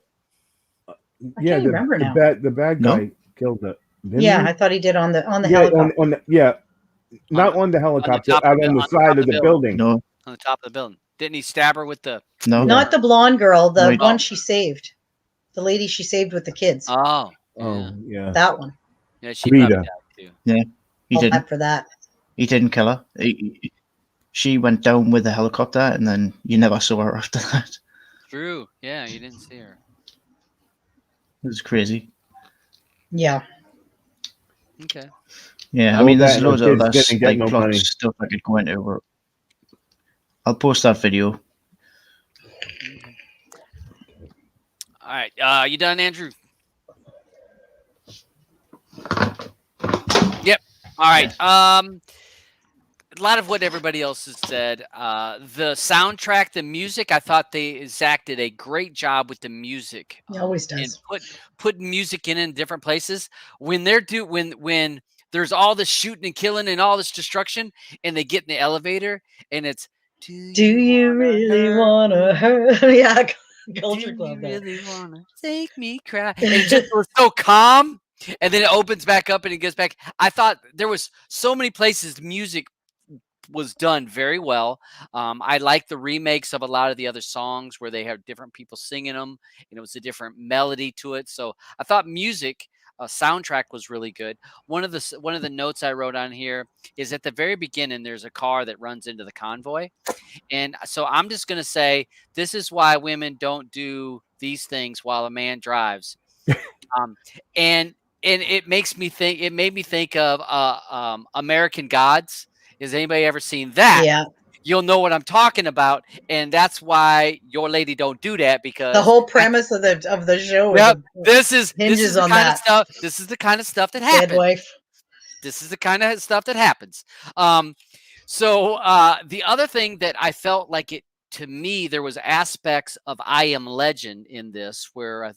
I can't remember now. The bad guy killed her. Yeah, I thought he did on the helicopter. Not on the helicopter, out on the side of the building. No, on the top of the building. Didn't he stab her with the? No, not the blonde girl. The one she saved, the lady she saved with the kids. Oh, yeah, that one. Yeah, she probably died too. Yeah, he didn't. For that. He didn't kill her. She went down with the helicopter, and then you never saw her after that. True. Yeah, you didn't see her. It was crazy. Yeah. Okay. Yeah, I mean, there's loads of other like plot stuff I could go into. I'll post that video. All right. You done, Andrew? Yep. All right. A lot of what everybody else has said. The soundtrack, the music, I thought Zach did a great job with the music. He always does. And put music in different places. When when there's all this shooting and killing and all this destruction, and they get in the elevator, and it's Do you really want to hurt? Yeah. Culture Do Club you there. really wanna make me cry? And it just was so calm, and then it opens back up and it gets back. I thought there was so many places the music was done very well. I like the remakes of a lot of the other songs where they have different people singing them, and it was a different melody to it. So I thought music soundtrack was really good. One of the notes I wrote on here is at the very beginning. There's a car that runs into the convoy, and so I'm just gonna say this is why women don't do these things while a man drives. Um, and it makes me think. It made me think of American Gods. Has anybody ever seen that? Yeah. You'll know what I'm talking about, and that's why your lady don't do that The because whole premise of the show yep, this is hinges the on kind of that. stuff. This is the kind of stuff that Dead happens. wife. This is the kind of stuff that happens. So the other thing that I felt like it to me, there was aspects of I Am Legend in this where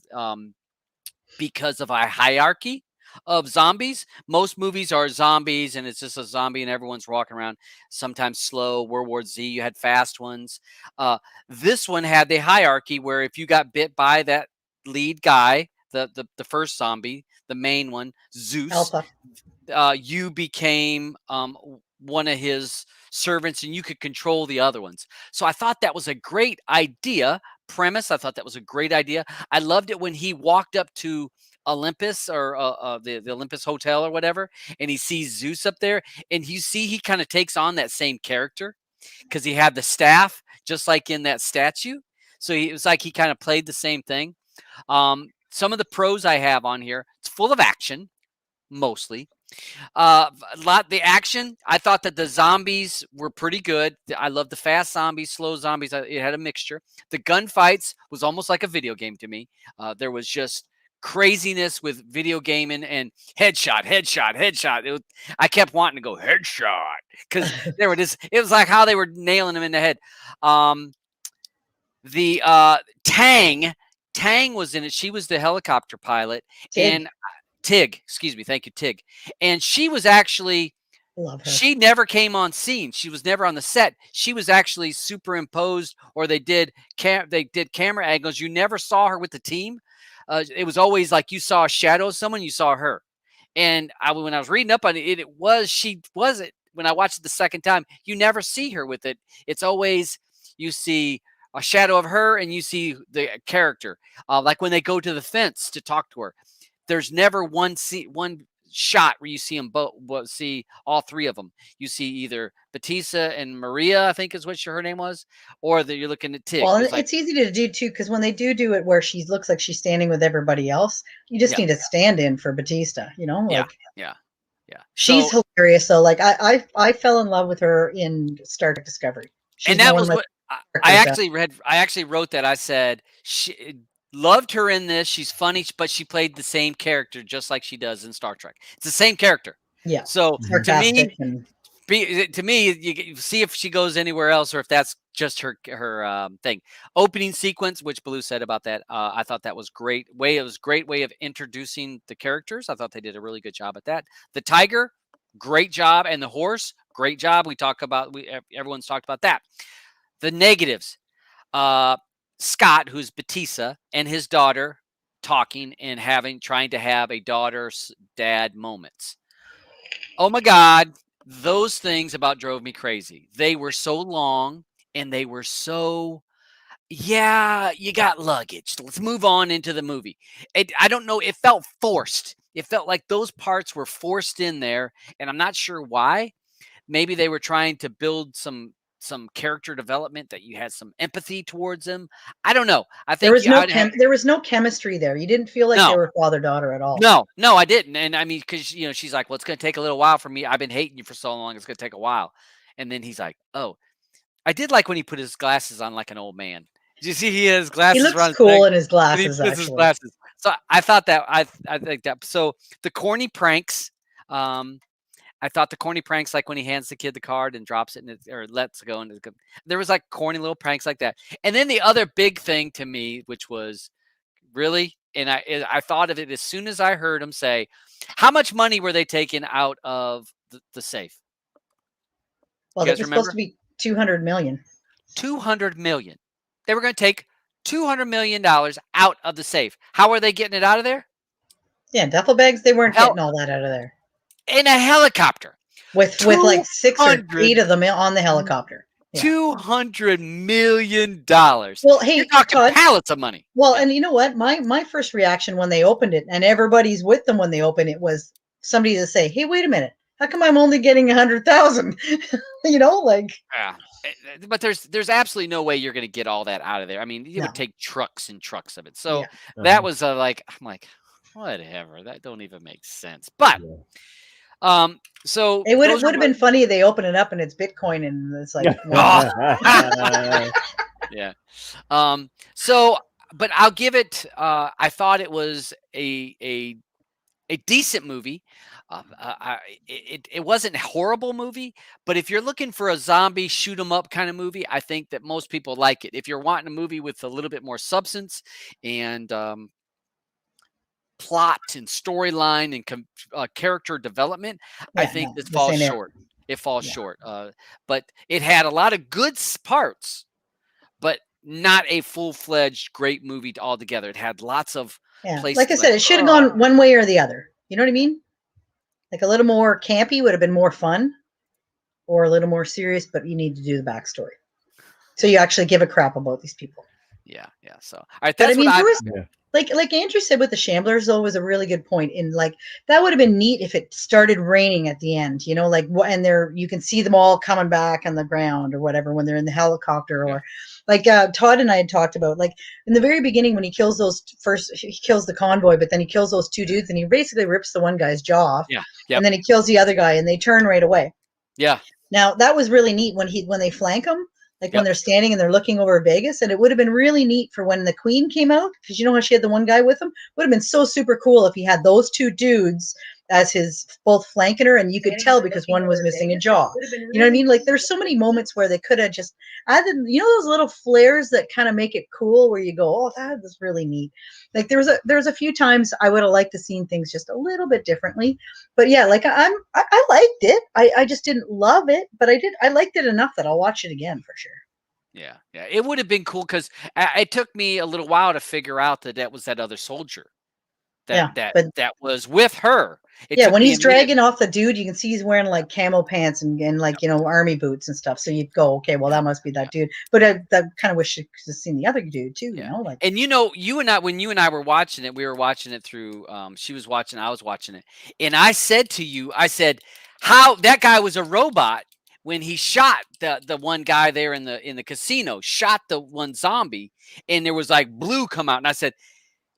because of a hierarchy of zombies. Most movies are zombies and it's just a zombie and everyone's walking around, sometimes slow. World War Z, you had fast ones. This one had the hierarchy where if you got bit by that lead guy, the first zombie, the main one, Zeus, Alpha. you became one of his servants and you could control the other ones. So I thought that was a great premise. I thought that was a great idea. I loved it when he walked up to Olympus or the Olympus Hotel or whatever, and he sees Zeus up there, and you see he kind of takes on that same character because he had the staff just like in that statue. So it was like he kind of played the same thing. Some of the pros I have on here, it's full of action, mostly. The action. I thought that the zombies were pretty good. I love the fast zombies, slow zombies. It had a mixture. The gunfights was almost like a video game to me. There was just craziness with video gaming and headshot, headshot, headshot. I kept wanting to go headshot because there it is. It was like how they were nailing them in the head. The Tang was in it. She was the helicopter pilot, and Tig, excuse me, thank you, Tig. And she was actually, Love her. she never came on scene. She was never on the set. She was actually superimposed, or they did camera angles. You never saw her with the team. It was always like you saw a shadow of someone, you saw her. And when I was reading up on it, she wasn't. When I watched it the second time, you never see her with it. It's always you see a shadow of her and you see the character. Like when they go to the fence to talk to her. There's never one shot where you see them both. See all three of them. You see either Batista and Maria, I think is what her name was, or that you're looking at Tig. Well, it's easy to do too because when they do it where she looks like she's standing with everybody else, you just need a stand-in for Batista. You know, like yeah. She's hilarious. So, like, I fell in love with her in Star Trek Discovery. And that was what I actually read. I actually wrote that. I said she loved her in this. She's funny, but she played the same character just like she does in Star Trek. It's the same character. Yeah. So sarcastic to me, you see if she goes anywhere else or if that's just her thing. Opening sequence, which Blue said about that, I thought that was great. It was a great way of introducing the characters. I thought they did a really good job at that. The tiger, great job, and the horse, great job. Everyone's talked about that. The negatives. Scott, who's Batista, and his daughter talking and trying to have a daughter's dad moments. Oh my God, those things about drove me crazy. They were so long and they were so, yeah, you got luggage. Let's move on into the movie. I don't know. It felt forced. It felt like those parts were forced in there, and I'm not sure why. Maybe they were trying to build some character development that you had some empathy towards them. I don't know. I think there was no chemistry there. You didn't feel like they were father-daughter at all. No, I didn't. And I mean, because she's like, well, it's going to take a little while for me. I've been hating you for so long. It's going to take a while. And then he's like, oh, I did like when he put his glasses on like an old man. Did you see he has glasses? He looks cool in his glasses. He puts his glasses. So I thought that I think that. So the corny pranks. I thought the corny pranks, like when he hands the kid the card and drops it or lets it go. And there was like corny little pranks like that. And then the other big thing to me, which was really, and I thought of it as soon as I heard him say, how much money were they taking out of the safe? Well, it was supposed to be $200 million. $200 million. They were going to take $200 million out of the safe. How are they getting it out of there? Yeah, duffel bags. They weren't Hell- getting all that out of there In a helicopter. with like 6 or 200 8 of them on the helicopter. Yeah. $200 million. Well, hey, You're talking Todd. pallets of money. Well, Yeah. and you know what? My first reaction when they opened it, and everybody's with them when they open it, was somebody to say, "Hey, wait a minute. How come I'm only getting 100,000?" You know, like. Yeah. But there's absolutely no way you're going to get all that out of there. I mean, it No. would take trucks and trucks of it. So Yeah. that was like, I'm like, whatever. That don't even make sense. But so It would those have are been funny if they open it up and it's Bitcoin and it's like, yeah. So, but I'll give it. I thought it was a decent movie. It wasn't a horrible movie, but if you're looking for a zombie shoot 'em up kind of movie, I think that most people like it. If you're wanting a movie with a little bit more substance and plot and storyline and character development, I think this falls short. It falls short. But it had a lot of good parts, but not a full-fledged great movie altogether. It had lots of places. Like I said, it should have gone one way or the other. You know what I mean? Like a little more campy would have been more fun, or a little more serious, but you need to do the backstory. So you actually give a crap about these people. Yeah. So, all right, that's but I mean, what like Andrew said with the Shamblers, though, was a really good point. In like that would have been neat if it started raining at the end, you know, like and you can see them all coming back on the ground or whatever when they're in the helicopter, or like Todd and I had talked about, like in the very beginning when he kills he kills the convoy, but then he kills those 2 dudes and he basically rips the one guy's jaw off, and then he kills the other guy and they turn right away. Yeah. Now that was really neat when they flank him. Like when they're standing and they're looking over Vegas, and it would have been really neat for when the Queen came out, because you know how she had the one guy with him. Would have been so super cool if he had those 2 dudes as his both flanking her, and you could tell because one was missing a jaw. You know what I mean? Like there's so many moments where they could have just added, you know, those little flares that kind of make it cool, where you go, oh, that was really neat. Like there was a few times I would have liked to seen things just a little bit differently, but yeah, like I liked it. I just didn't love it, but I liked it enough that I'll watch it again for sure. Yeah. It would have been cool because it took me a little while to figure out that was that other soldier that was with her. When he's dragging off the dude, you can see he's wearing like camo pants and like, you know, army boots and stuff. So you'd go, okay, well, that must be that dude. But I kind of wish you could have seen the other dude too, you know? Like, and you know, when you and I were watching it, we were watching it through, she was watching, I was watching it. And I said to you, how that guy was a robot when he shot the one guy there in the casino, shot the one zombie, and there was like blue come out. And I said,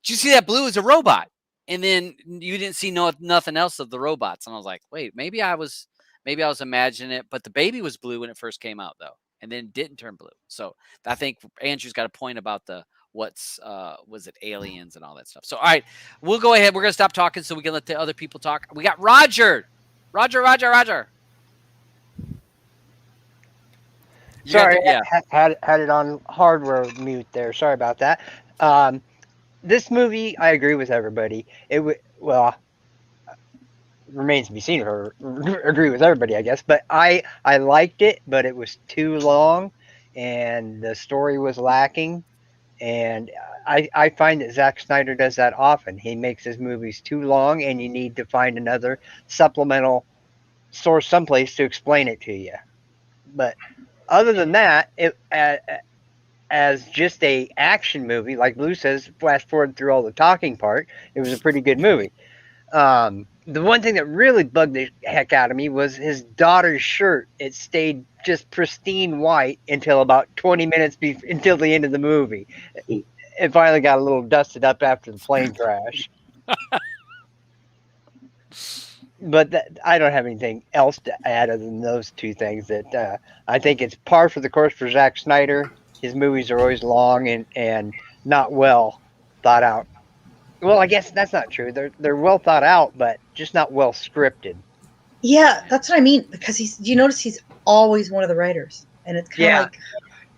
did you see that blue is a robot? And then you didn't see nothing else of the robots. And I was like, wait, maybe I was imagining it. But the baby was blue when it first came out, though, and then didn't turn blue. So I think Andrew's got a point about was it aliens and all that stuff. So, all right, we'll go ahead. We're going to stop talking so we can let the other people talk. We got Roger. Sorry, had it on hardware mute there. Sorry about that. This movie, I agree with everybody. Remains to be seen or agree with everybody, I guess. But I liked it, but it was too long, and the story was lacking. And I find that Zack Snyder does that often. He makes his movies too long, and you need to find another supplemental source someplace to explain it to you. But other than that, as just a action movie, like Blue says, flash forward through all the talking part, it was a pretty good movie. The one thing that really bugged the heck out of me was his daughter's shirt. It stayed just pristine white until about 20 minutes until the end of the movie. It finally got a little dusted up after the plane crash. But I don't have anything else to add other than those 2 things. That I think it's par for the course for Zack Snyder. His movies are always long and not well thought out. Well, I guess that's not true. They're well thought out, but just not well scripted. Yeah, that's what I mean. Because you notice he's always one of the writers, and it's kind of like,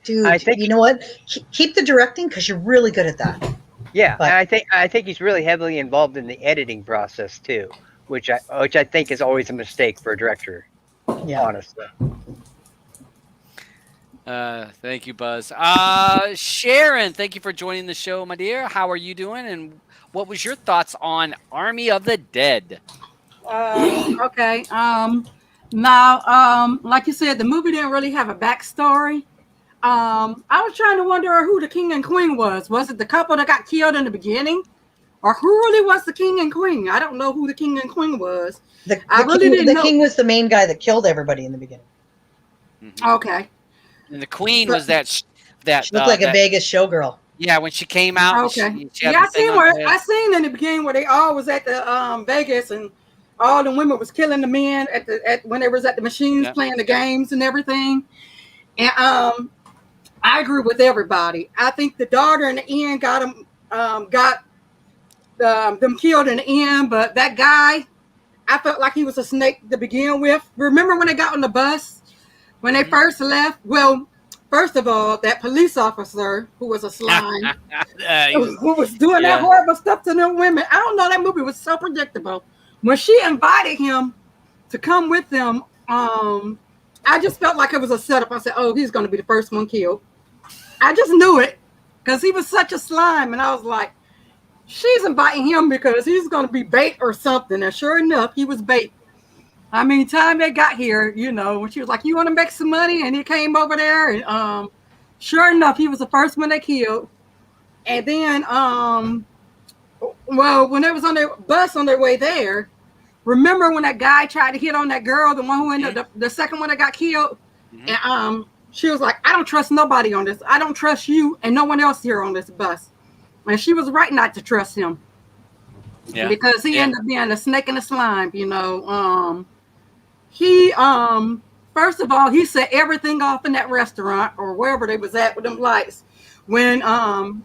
dude, you know what? Keep the directing because you're really good at that. Yeah, but I think he's really heavily involved in the editing process too, which I think is always a mistake for a director. Yeah, honestly. Thank you, Buzz. Sharon, thank you for joining the show, my dear. How are you doing? And what was your thoughts on Army of the Dead? Okay. Now, like you said, the movie didn't really have a backstory. I was trying to wonder who the king and queen was. Was it the couple that got killed in the beginning? Or who really was the king and queen? I don't know who the king and queen was. I really didn't know. The king was the main guy that killed everybody in the beginning. Mm-hmm. Okay. And the queen was that she looked like a Vegas showgirl. Yeah, when she came out. Okay. She had Yeah, the thing on her head. I seen in the beginning where they all was at the Vegas and all the women was killing the men when they was at the machines playing the games and everything. And I agree with everybody. I think the daughter in the end got them killed in the end, but that guy, I felt like he was a snake to begin with. Remember when they got on the bus when they first left? Well, first of all, that police officer who was a slime, who was doing that horrible stuff to them women. I don't know. That movie was so predictable. When she invited him to come with them, I just felt like it was a setup. I said, "Oh, he's going to be the first one killed." I just knew it because he was such a slime, and I was like, "She's inviting him because he's going to be bait or something." And sure enough, he was bait. I mean, time they got here, when she was like, "You want to make some money?" and he came over there, and sure enough, he was the first one they killed. And then, when they was on their bus on their way there, remember when that guy tried to hit on that girl, the one who ended up the second one that got killed, and she was like, "I don't trust nobody on this. I don't trust you and no one else here on this bus." And she was right not to trust him. Yeah. Because he ended up being a snake in the slime, He first of all, he set everything off in that restaurant or wherever they was at with them lights. When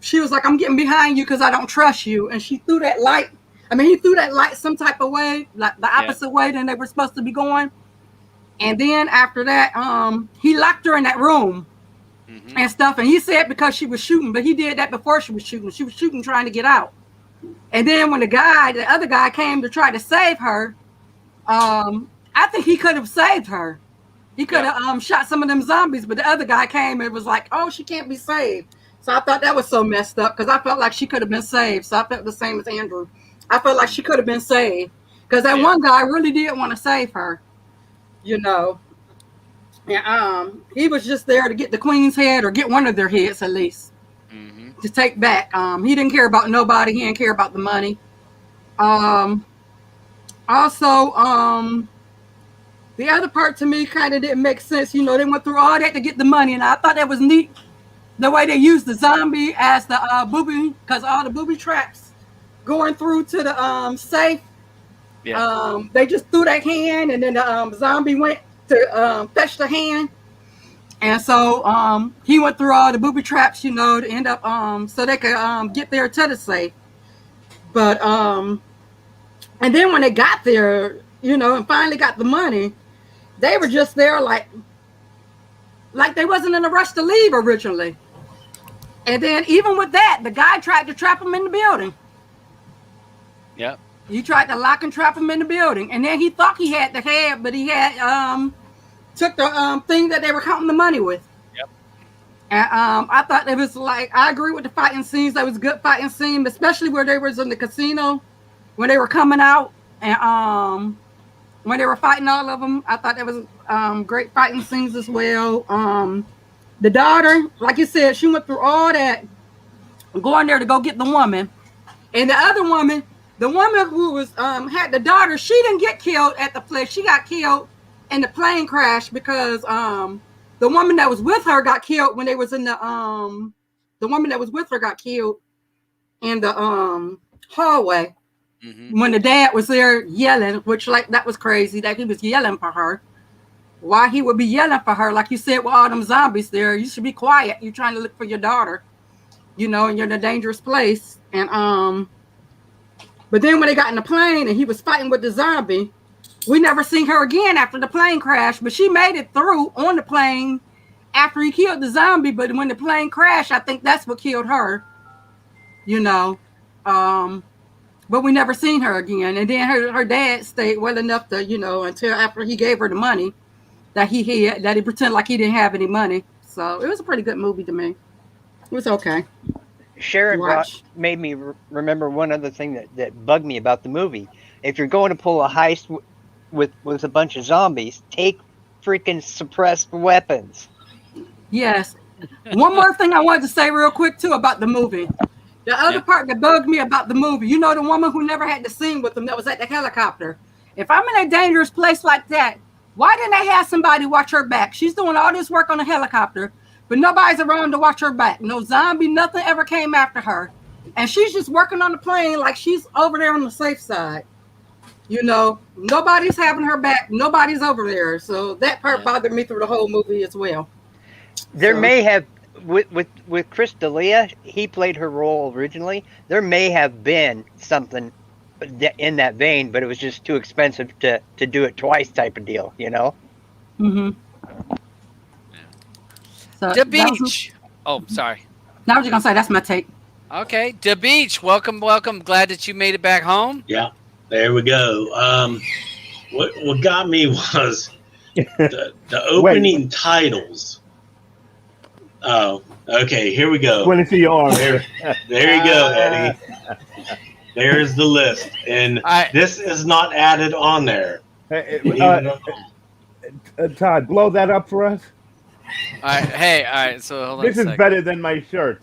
she was like, "I'm getting behind you because I don't trust you," and she threw that light. I mean, he threw that light some type of way, like the opposite way than they were supposed to be going. And then after that, he locked her in that room and stuff. And he said because she was shooting, but he did that before she was shooting. She was shooting trying to get out. And then when the other guy came to try to save her, I think he could have saved her. He could have shot some of them zombies, but the other guy came and was like, "Oh, she can't be saved." So I thought that was so messed up because I felt like she could have been saved. So I felt the same as Andrew. I felt like she could have been saved because that one guy really did want to save her, And he was just there to get the queen's head or get one of their heads at least to take back. He didn't care about nobody. He didn't care about the money. Also, the other part to me kind of didn't make sense. They went through all that to get the money, and I thought that was neat the way they used the zombie as the booby, because all the booby traps going through to the safe. Yeah. They just threw that hand, and then the zombie went to fetch the hand, and so he went through all the booby traps, to end up so they could get there to the safe. But and then when they got there, and finally got the money, they were just there like they wasn't in a rush to leave originally. And then even with that, the guy tried to trap him in the building. Yep. He tried to lock and trap him in the building. And then he thought he had the head, but he had took the thing that they were counting the money with. Yep. And I thought it was I agree with the fighting scenes. That was good fighting scene, especially where they was in the casino when they were coming out and when they were fighting all of them. I thought that was great fighting scenes as well. The daughter, like you said, she went through all that going there to go get the woman. And the other woman, the woman who was had the daughter, she didn't get killed at the place. She got killed in the plane crash because the woman that was with her got killed when they was in the woman that was with her got killed in the hallway when the dad was there yelling, which that was crazy that he was yelling for her. Why he would be yelling for her, like you said, with all them zombies there? You should be quiet. You're trying to look for your daughter, and you're in a dangerous place. And but then when they got in the plane and he was fighting with the zombie, we never seen her again after the plane crash. But she made it through on the plane after he killed the zombie. But when the plane crashed, I think that's what killed her. But we never seen her again. And then her dad stayed well enough to, until after he gave her the money that he pretended like he didn't have any money. So it was a pretty good movie to me. It was okay. Sharon made me remember one other thing that bugged me about the movie. If you're going to pull a heist with a bunch of zombies, take freaking suppressed weapons. Yes. One more thing I wanted to say real quick too about the movie. The other part that bugged me about the movie, you know, the woman who never had the scene with them that was at the helicopter. If I'm in a dangerous place like that, why didn't they have somebody watch her back? She's doing all this work on the helicopter, but nobody's around to watch her back. No zombie, nothing ever came after her. And she's just working on the plane like she's over there on the safe side. You know, nobody's having her back. Nobody's over there. So that part bothered me through the whole movie as well. There may have, with Chris D'Elia, he played her role originally. There may have been something in that vein, but it was just too expensive to do it twice type of deal, you know? Mm-hmm. So The Beach. Oh, sorry. Now I was just going to say, that's my take. Okay. The Beach. Welcome, welcome. Glad that you made it back home. Yeah, there we go. What got me was the opening titles. Oh, okay, here we go. When it's your arm. There you go, Eddie. There's the list. And this is not added on there. Todd, blow that up for us. All right. Hey, all right. So hold on. This is better than my shirt.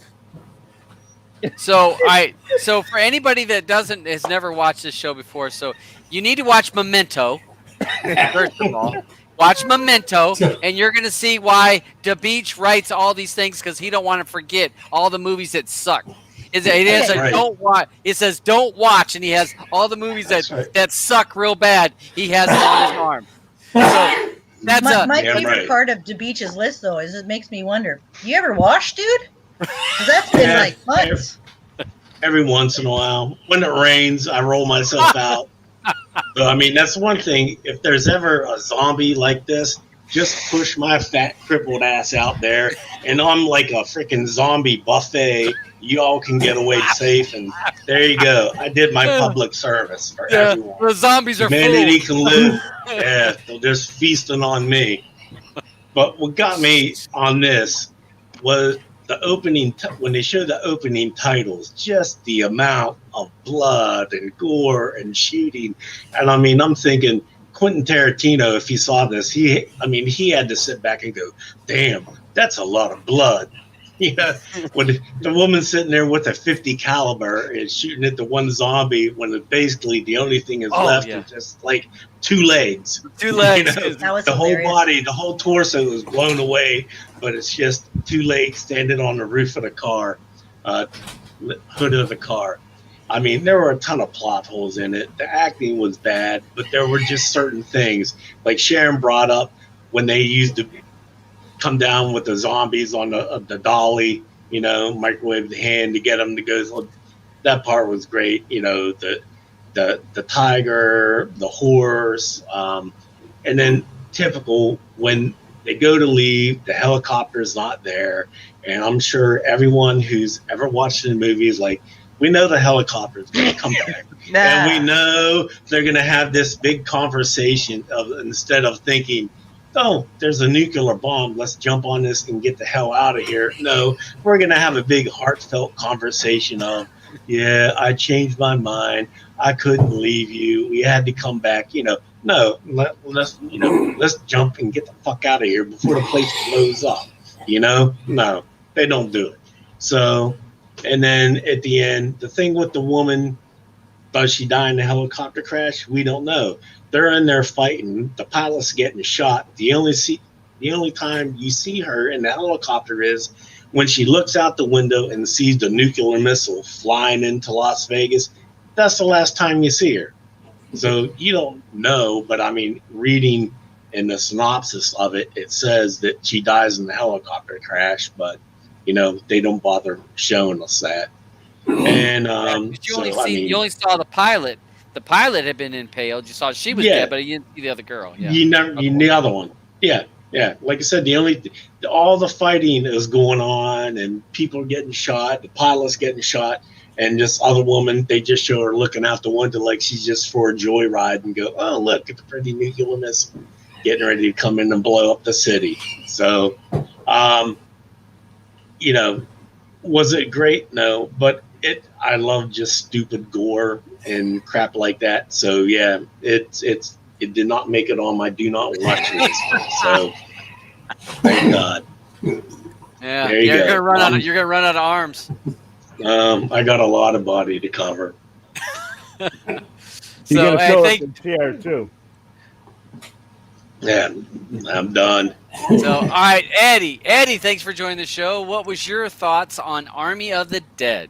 So, all right. So for anybody that has never watched this show before, so you need to watch Memento. First of all, watch Memento, and you're gonna see why the Beach writes all these things because he don't want to forget all the movies that suck. Don't watch. It says don't watch, and he has all the movies that suck real bad. He has it on his arm. So that's my favorite part of the Beach's list, though, is it makes me wonder: you ever wash, dude? 'Cause that's been like months. Every once in a while, when it rains, I roll myself out. So, I mean, that's one thing. If there's ever a zombie like this, just push my fat, crippled ass out there, and I'm like a freaking zombie buffet. You all can get away safe, and there you go. I did my public service for everyone. The zombies are Humanity can live. Yeah, they're just feasting on me. But what got me on this was the opening. When they showed the opening titles, just the amount of blood and gore and shooting, and I mean, I'm thinking Quentin Tarantino, if he saw this, he had to sit back and go, "Damn, that's a lot of blood." You know, when the woman's sitting there with a .50 caliber and shooting at the one zombie, when basically the only thing is left is just like two legs. Two legs. You know, That was the hilarious. whole body, the whole torso is blown away, but it's just two legs standing on the roof of the car, hood of the car. I mean, there were a ton of plot holes in it. The acting was bad, but there were just certain things. Like Sharon brought up when they used to come down with the zombies on the dolly, you know, microwave the hand to get them to go. That part was great. You know, the tiger, the horse, and then typical when they go to leave, the helicopter's not there. And I'm sure everyone who's ever watched the movie is like, we know the helicopter's going to come back. And we know they're going to have this big conversation instead of thinking, oh, there's a nuclear bomb. Let's jump on this and get the hell out of here. No, we're going to have a big heartfelt conversation of, yeah, I changed my mind. I couldn't leave you. We had to come back. You know, no, let's jump and get the fuck out of here before the place blows up. You know, no, they don't do it. So, and then at the end, the thing with the woman, does she die in the helicopter crash? We don't know. They're in there fighting. The pilot's getting shot. The only time you see her in the helicopter is when she looks out the window and sees the nuclear missile flying into Las Vegas. That's the last time you see her. So you don't know, but I mean, reading in the synopsis of it, it says that she dies in the helicopter crash, but you know, they don't bother showing us that. And you only saw the pilot. The pilot had been impaled. You saw she was dead, but you didn't see the other girl. Yeah. The other one. Yeah. Like I said, all the fighting is going on, and people are getting shot. The pilot's getting shot, and this other woman, they just show her looking out the window like she's just for a joyride, and go, oh look at the pretty nuclear missile getting ready to come in and blow up the city. So, You know, was it great? No, but I love just stupid gore and crap like that. So yeah, it did not make it on my do not watch list. So thank God. Yeah, There you you're go. gonna run out. You're gonna run out of arms. I got a lot of body to cover. You're So gonna hey, fill up thank. the chair too. Yeah, I'm done. So all right, Eddie. Eddie, thanks for joining the show. What was your thoughts on Army of the Dead?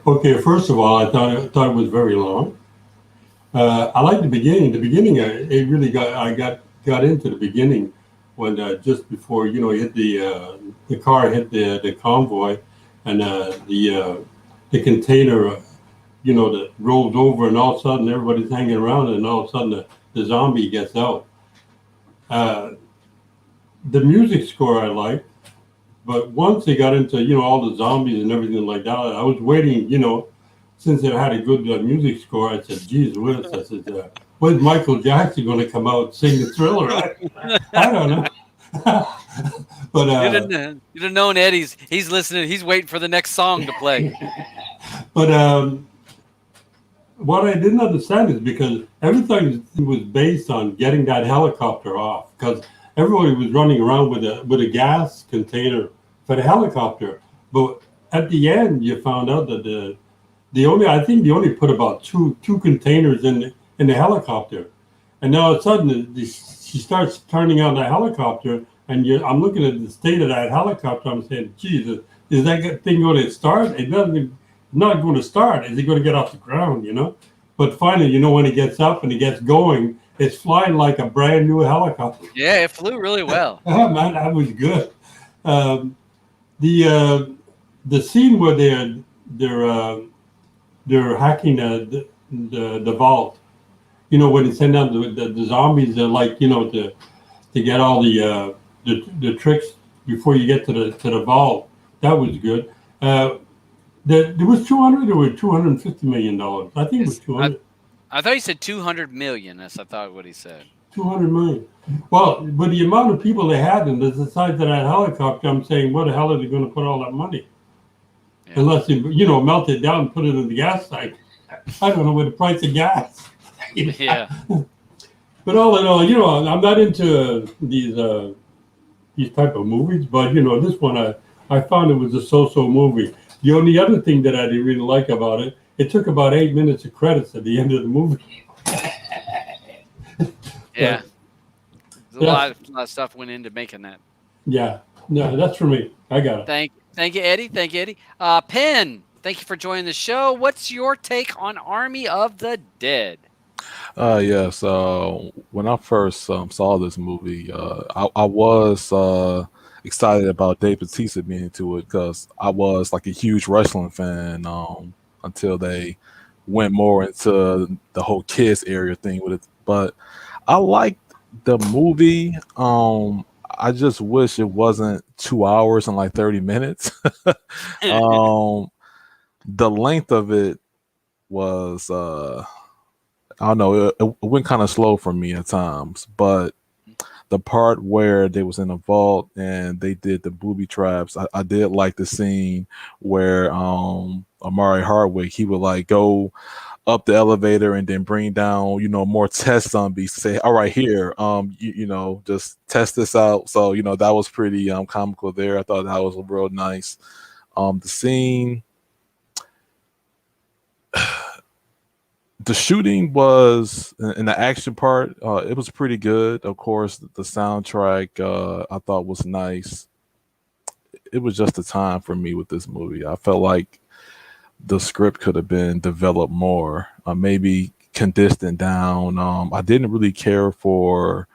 Okay, first of all, I thought it was very long. I like the beginning. The beginning, it really got into the beginning when just before he hit the car hit the convoy, and the container that rolls over, and all of a sudden everybody's hanging around, and all of a sudden the zombie gets out. The music score I liked, but once they got into all the zombies and everything like that, I was waiting. Since it had a good music score, I said, "Geez, Willis," I said, "when's Michael Jackson going to come out and sing the Thriller?" I don't know. But You'd have known Eddie's. He's listening. He's waiting for the next song to play. But what I didn't understand is because everything was based on getting that helicopter off, because everybody was running around with a gas container for the helicopter. But at the end, you found out that they only put about two containers in the helicopter, and now all of a sudden she starts turning on the helicopter, and I'm looking at the state of that helicopter. I'm saying, "Jesus, is that thing going to start? It doesn't. Not going to start. Is it going to get off the ground? But finally, when it gets up and it gets going, it's flying like a brand new helicopter. Yeah, it flew really well. Oh man, that was good. The scene where they're hacking the vault. When they send down the zombies, to get all the tricks before you get to the vault. That was good. There was 200 or $250 million. I think it was 200. I thought he said 200 million. That's I thought what he said. 200 million. Well, with the amount of people they had and the size of that helicopter, I'm saying, where the hell are they going to put all that money? Yeah. Unless they, melt it down and put it in the gas tank. I don't know what the price of gas. Yeah. But all in all, I'm not into these type of movies, but this one I found it was a so-so movie. The only other thing that I didn't really like about it, it took about 8 minutes of credits at the end of the movie. Yeah. A lot of stuff went into making that. Yeah. No, that's for me. I got it. Thank you, Eddie. Thank you, Eddie. Penn, thank you for joining the show. What's your take on Army of the Dead? Yes. When I first saw this movie, I was excited about Dave Bautista being into it because I was like a huge wrestling fan until they went more into the whole kids area thing with it. But I liked the movie. I just wish it wasn't 2 hours and like 30 minutes. The length of it was I don't know, it went kind of slow for me at times, but the part where they was in a vault and they did the booby traps, I did like the scene where Amari Hardwick, he would like go up the elevator and then bring down, more test zombies to say, all right, here, just test this out. So, that was pretty comical there. I thought that was real nice. The scene, the shooting was in the action part. It was pretty good. Of course, the soundtrack I thought was nice. It was just the time for me with this movie. I felt like the script could have been developed more, maybe condensed it down. I didn't really care for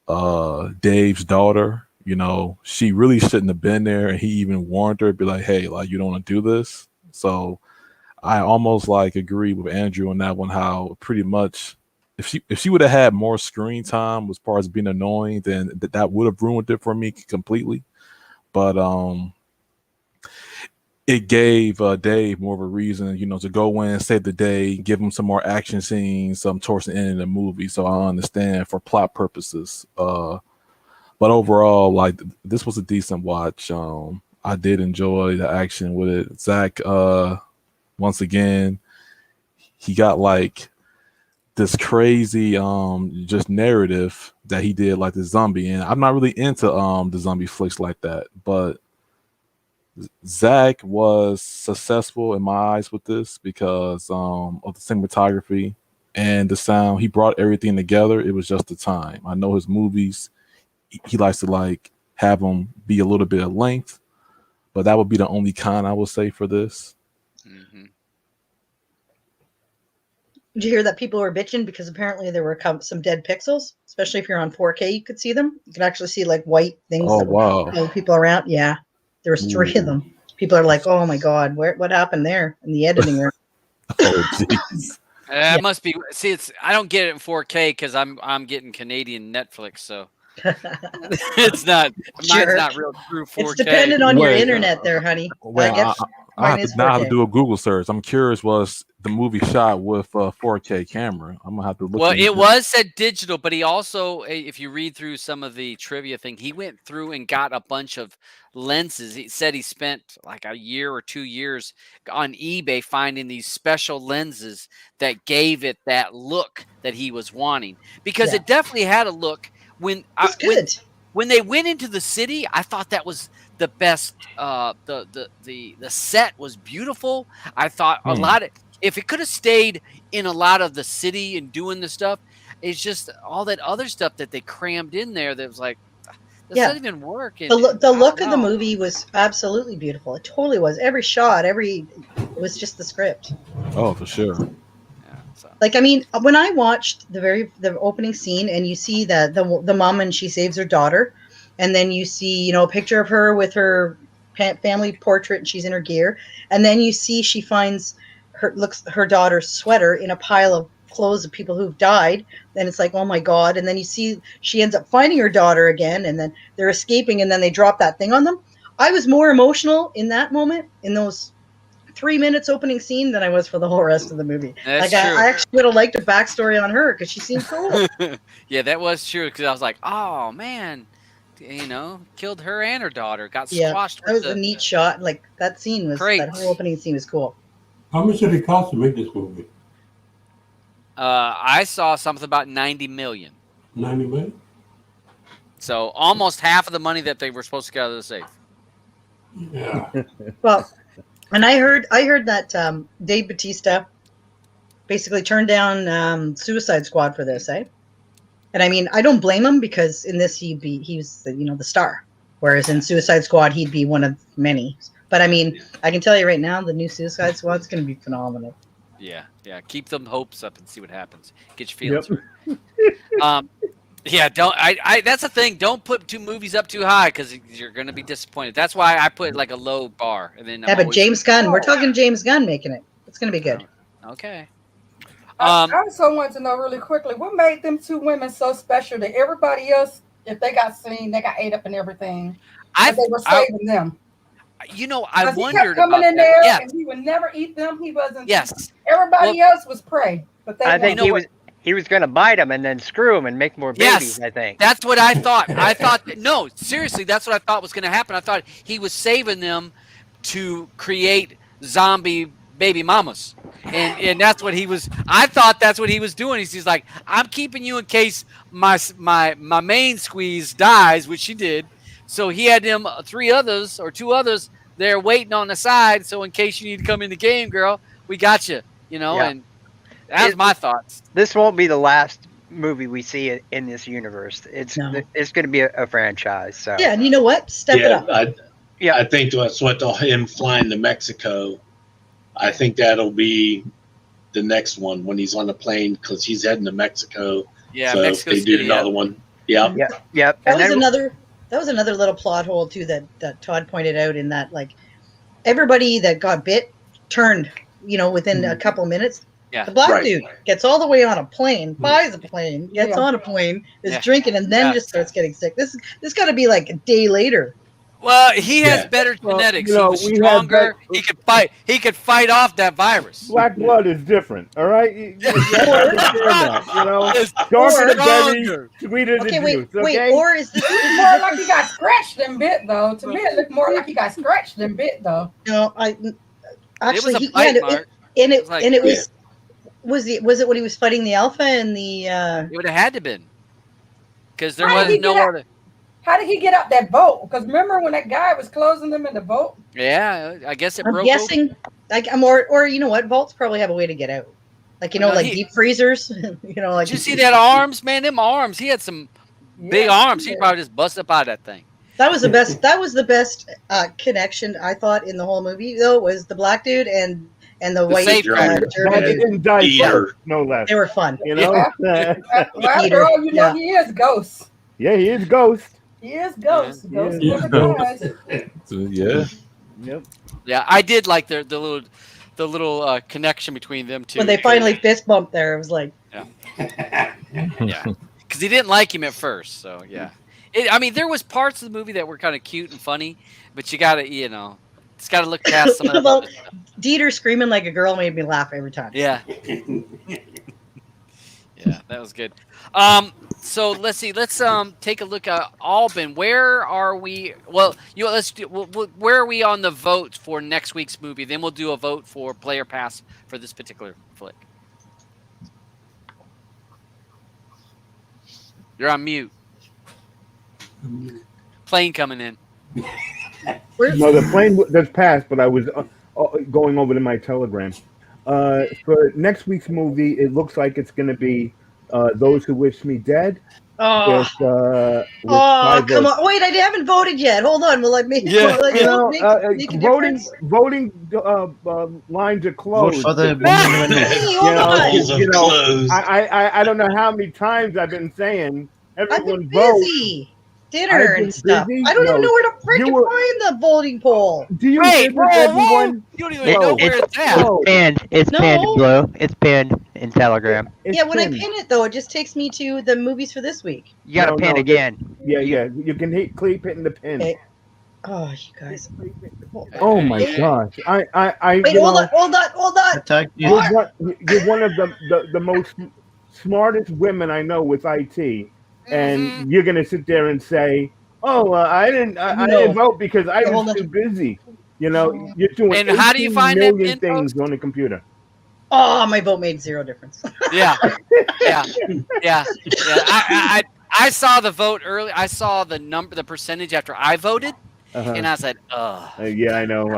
Dave's daughter. She really shouldn't have been there, and he even warned her, be like, hey, like, you don't want to do this. So I almost like agree with Andrew on that one, how pretty much if she would have had more screen time as far as being annoying, then that would have ruined it for me completely. But it gave Dave more of a reason, to go in, save the day, give him some more action scenes towards the end of the movie. So I understand for plot purposes. but overall, like this was a decent watch. I did enjoy the action with it. Zach, once again, he got like this crazy just narrative that he did, like the zombie, and I'm not really into the zombie flicks like that, but Zach was successful in my eyes with this because of the cinematography and the sound. He brought everything together. It was just the time. I know his movies, he likes to like have them be a little bit of length, but that would be the only con I would say for this. Mm-hmm. Did you hear that people were bitching because apparently there were some dead pixels, especially if you're on 4K, you could see them. You could actually see like white things. Oh that wow! would follow people around. Yeah, there was 3 of them. People are like, "Oh my god, what happened there in the editing room?" Oh jeez. It must be. See, I don't get it in 4K because I'm getting Canadian Netflix, so it's not. Mine's not real true 4K. It's dependent on your internet, there, honey. Well, I guess I have to now have to do a Google search. I'm curious, was the movie shot with a 4K camera? I'm gonna have to look. Well, it was said digital, but he also, if you read through some of the trivia thing, he went through and got a bunch of lenses. He said he spent like a year or 2 years on eBay finding these special lenses that gave it that look that he was wanting, because it definitely had a look when when they went into the city. I thought that was the best. The set was beautiful. I thought a lot of, if it could have stayed in a lot of the city and doing the stuff, it's just all that other stuff that they crammed in there that was like, this doesn't even work. And, the look of the movie was absolutely beautiful. It totally was. Every shot, it was just the script. Oh, for sure. Like, I mean, when I watched the opening scene and you see that the mom and she saves her daughter, and then you see, a picture of her with her family portrait and she's in her gear, and then you see she finds her daughter's sweater in a pile of clothes of people who've died, then it's like, oh my god. And then you see she ends up finding her daughter again, and then they're escaping, and then they drop that thing on them. I was more emotional in that moment, in those 3 minutes opening scene, than I was for the whole rest of the movie. That's like true. I actually would have liked a backstory on her because she seemed cool. Yeah, that was true, because I was like, oh man, killed her and her daughter, got squashed. That was a neat shot. Like, that scene was Great. That whole opening scene was cool. How much did it cost to make this movie? I saw something about 90 million. 90 million? So almost half of the money that they were supposed to get out of the safe. Yeah. Well, and I heard that Dave Bautista basically turned down Suicide Squad for this, eh? And I mean, I don't blame him, because in this he was the star, whereas in Suicide Squad he'd be one of many. But I mean, I can tell you right now, the new Suicide Squad's going to be phenomenal. Yeah. Keep them hopes up and see what happens. Get your feelings hurt. Yeah, don't. I that's the thing. Don't put 2 movies up too high, because you're going to be disappointed. That's why I put like a low bar, and then but James Gunn, we're talking James Gunn making it. It's going to be good. Okay. I also want to know really quickly, what made them 2 women so special that everybody else, if they got seen, they got ate up and everything, they were saving them? I wondered he kept coming in there, that. and he would never eat them. He wasn't. Yes. Everybody else was prey, but I think he was going to bite them and then screw them and make more babies. I think that's what I thought. I thought no, seriously, that's what I thought was going to happen. I thought he was saving them to create zombie baby mamas, and that's what he was. I thought that's what he was doing. He's like, I'm keeping you in case my main squeeze dies, which she did. So he had them 2 others there waiting on the side. So in case you need to come in the game, girl, we got you. And that's my thoughts. This won't be the last movie we see in this universe. It's going to be a franchise. So yeah, and you know what? Step it up. I think that's what him flying to Mexico. I think that'll be the next one when he's on the plane, because he's heading to Mexico. Yeah, so Mexico they do another one. Yeah. Yep. That was another little plot hole too that Todd pointed out, in that, like, everybody that got bit turned, within a couple of minutes. Yeah. The black dude gets all the way on a plane, buys a plane, gets on a plane, is drinking, and then just starts getting sick. This got to be like a day later. Well, he has Yeah. better Well, genetics. you know, he was we have stronger. bet- He could fight. He could fight off that virus. Black blood is different. All right, you have to understand that. You know, It's darker the berry, stronger. sweeter the Okay, wait, juice. Okay. wait. Or is this? It looked more like he got scratched than bit, though. To me, it looked more like he got scratched than bit, though. No, actually, It was a fight, Mark. and It was like- it was was it when he was fighting the alpha and the It would have had to been because there Why did was he no get out? order. How did he get out that boat? Because remember when that guy was closing them in the boat? Yeah, I guess it I'm broke. guessing like or you know what, vaults probably have a way to get out. Like No, like he- deep freezers. You know, like Did you see that arms, man? Them arms. He had some big Yeah. arms. He probably just bust up out of that thing. That was the best. That was the best connection I thought in the whole movie. Though was the black dude and the white safe German. German That dude. didn't die Peter. first, no less. They were fun. You know. Well, after Peter, all, you know yeah. he is Ghost. Yeah, he is Ghost. He is Ghost. Yeah. Ghost Yeah. never dies. Yeah. Yep. Yeah, I did like the little connection between them two. When they finally fist bumped there, it was like, yeah, because he didn't like him at first. So yeah, I mean, there was parts of the movie that were kind of cute and funny, but you gotta, it's gotta look past some of Well, the stuff. Dieter screaming like a girl made me laugh every time. Yeah. Yeah, that was good. So let's see. Let's take a look at Albin. Where are we? Well, let's do. Where are we on the vote for next week's movie? Then we'll do a vote for player pass for this particular flick. You're on mute. Plane coming in. No, the plane that's passed, but I was going over to my telegram. For next week's movie, it looks like it's going to be Those Who Wish Me Dead. Oh, With come votes. on! Wait, I haven't voted yet. Hold on. Will I make? Yeah. Will I You know, make a difference? voting lines are Vote closed. for the woman Hey, hold know, on. Polls have you know, closed. I don't know how many times I've been saying I've everyone been vote. busy. Dinner I've been and stuff. busy? I don't No, even know where to you freaking were- find the voting poll. Do you Wait, visit whoa, whoa! everyone? You don't even It- know it's- where it's at. No, It's No. pinned, Blue. It's pinned in Telegram. it's Yeah, when I pinned. pin it though, it just takes me to the movies for this week. You got to No, pin no, again. Yeah, you can keep hitting the pin. Okay. Oh, you guys. Oh my gosh! I Wait, you hold know, on, hold on. Attack you. you're one of the most smartest women I know with IT, and you're gonna sit there and say, "Oh, I didn't No. vote because I No, hold was on. too busy." You know, you're doing And how do you 18 find that million pin things on the computer. Oh, my vote made zero difference. Yeah, yeah. I saw the vote early. I saw the percentage after I voted, Uh-huh. and I said, "Ugh." Yeah, I know.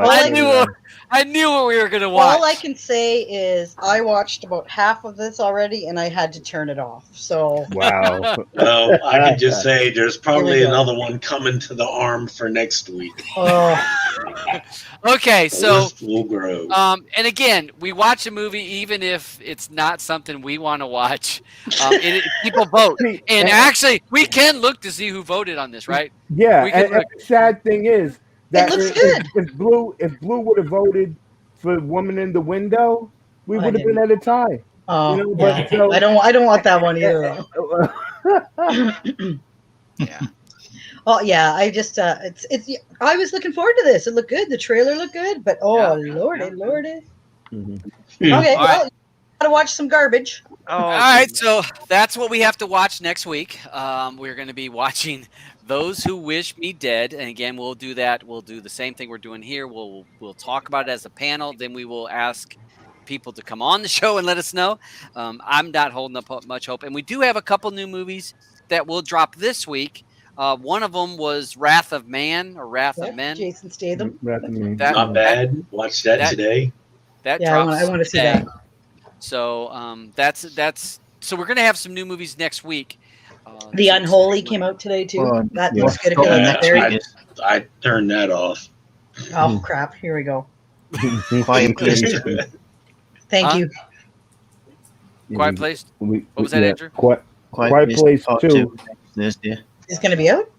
I knew what we were gonna watch. All I can say is I watched about half of this already, and I had to turn it off. So Wow. Well, I can just say there's probably Here we go. another one coming to the arm for next week. Okay, The so list will grow. and again, we watch a movie even if it's not something we want to watch. People vote, and actually, we can look to see who voted on this, right? Yeah, We can and look. the sad thing is that looks good. if Blue would have voted for Woman in the Window, we I would have been at a tie. Oh, You know, yeah. but so- I don't want that one either. Yeah. Oh yeah, I just it's I was looking forward to this. It looked good. The trailer looked good, but Yeah. lordy. Mhm. Okay, All well, right. you gotta watch some garbage. All right, so that's what we have to watch next week. We're going to be watching Those Who Wish Me Dead, and again, we'll do that. We'll do the same thing we're doing here. We'll talk about it as a panel. Then we will ask people to come on the show and let us know. I'm not holding up much hope, and we do have a couple new movies that will drop this week. One of them was Wrath of Man or Wrath Yeah, of Men. Jason Statham. That- Not bad. Watch that today. That Yeah, drops I want to see today. that. So that's so we're gonna have some new movies next week. The Unholy came out today too. Oh, That yeah. looks good. If Oh, you like next that, week Barry. is I turned that off. Oh crap! Here we go. Quiet Place. Thank Huh? you. Quiet Place. What was that, Andrew? Quiet Place Part 2. Thursday. It's gonna be out.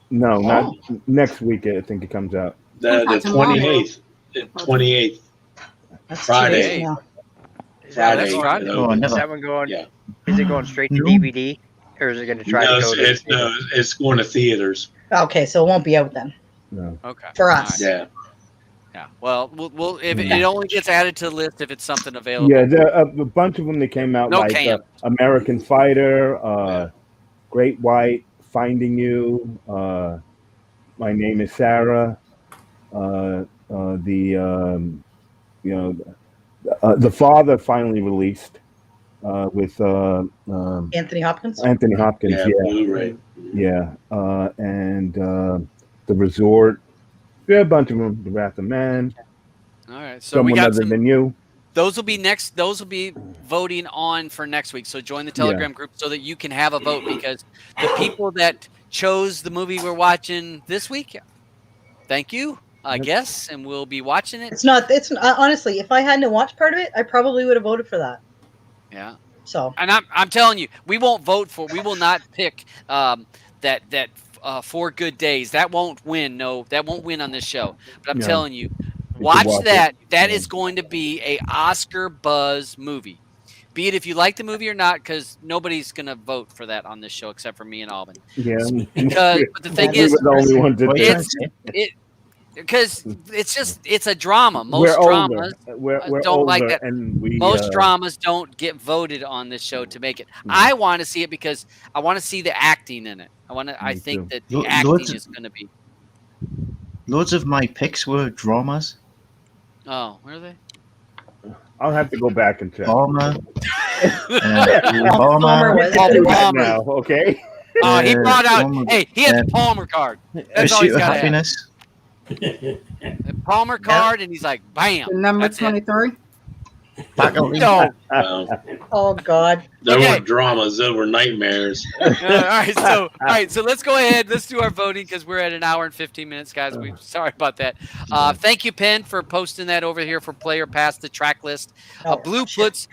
No, not next week. I think it comes out. The Not tomorrow. 28th. 28th. That's Friday. 2 days now. Is that, that's Friday. right. it Oh, opens. is never. that one going? Yeah. Is it going straight to No. DVD, or is it going to try No, to go to? it's going to theaters. Okay, so it won't be out then. No. Okay. For All us. right. Yeah. Yeah. Well, we'll if it only gets added to the list if it's something available. Yeah, there are a bunch of them that came out, No like cans. American Fighter, Great White, Finding You, My Name is Sarah, The Father finally released with Anthony Hopkins. Anthony Hopkins. Yeah, Yeah, Blu-ray. yeah, and The Resort. Yeah, a bunch of them. The Wrath of Man. All right. So we Someone got Other some. Than You. Those will be next. Those will be voting on for next week. So join the Telegram group so that you can have a vote because the people that chose the movie we're watching this week, thank you, I guess, and we'll be watching it. It's not. It's honestly, if I hadn't watched part of it, I probably would have voted for that. Yeah. So. And I'm telling you, we won't vote for. We will not pick that 4 Good Days. That won't win. No, that won't win on this show. But I'm telling you. Watch that. That is going to be a Oscar buzz movie. Be it if you like the movie or not, because nobody's going to vote for that on this show except for me and Alvin. Yeah. But the thing is, the only ones that because it's a drama. Most we're dramas we're don't older, like that. and Most dramas don't get voted on this show to make it. I want to see it because I want to see the acting in it. I think that the acting is going to be. Loads of my picks were dramas. Oh, where are they? I'll have to go back and check. Palmer. Palmer was Palmer. Now, okay. He brought out. Hey, he has a Palmer card. That's all he's got. Happiness. A Palmer card, and he's like, bam. Number 23. No. Oh God. There weren't dramas. There were nightmares. All right. So let's go ahead. Let's do our voting because we're at an hour and 15 minutes, guys. We sorry about that. Thank you, Penn, for posting that over here for Player Pass, the track list. Blue puts.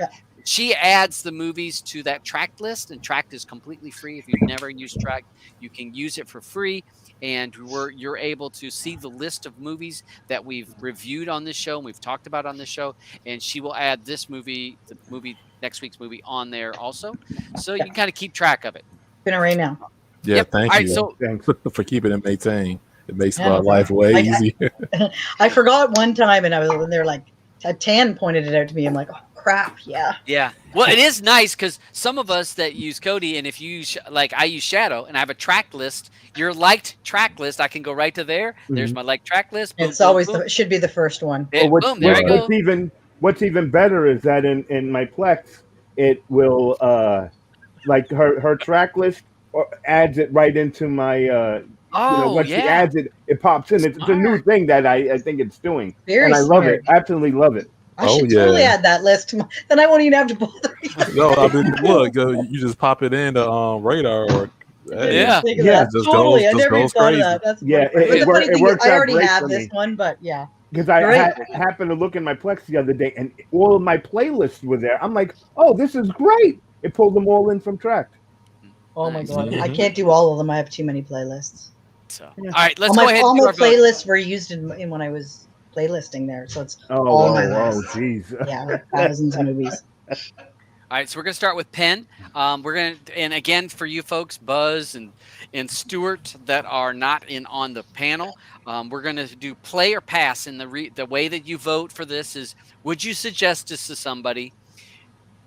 She adds the movies to that Trakt list, and Trakt is completely free. If you've never used Trakt, you can use it for free. And you're able to see the list of movies that we've reviewed on this show and we've talked about on this show. And she will add this movie, next week's movie on there also. So you can kind of keep track of it. Been right now. Yeah, thank you. So, thanks for keeping it maintained. It makes my life way easier. I forgot one time, and when they're like, Tan pointed it out to me. I'm like, oh crap, yeah. Yeah. Well, it is nice because some of us that use Kodi, and if you use, like I use Shadow, and I have a track list, your liked track list, I can go right to there. There's my liked track list. Boom, it's always should be the first one. Boom, there I go. What's even better is that in my Plex, it will like her track list adds it right into my. Once she adds it, it pops in. It's a new thing that I think it's doing. Very I love it. Absolutely love it. I should totally add that list. Then I won't even have to bother you. No, I mean, look, you just pop it in the radar or. Hey, just totally. I never even thought of that. That's it works. I already have this one, but yeah. Because I happened to look in my Plex the other day, and all of my playlists were there. I'm like, oh, this is great. It pulled them all in from Trakt. Oh my God, I can't do all of them. I have too many playlists. So, all right, let's go ahead. All my playlists were used in when I was playlisting there, so it's all my lists. Geez. Yeah, like thousands of movies. All right, so we're gonna start with Penn. And again for you folks, Buzz and Stuart that are not on the panel, we're gonna do play or pass. And the way that you vote for this is: would you suggest this to somebody?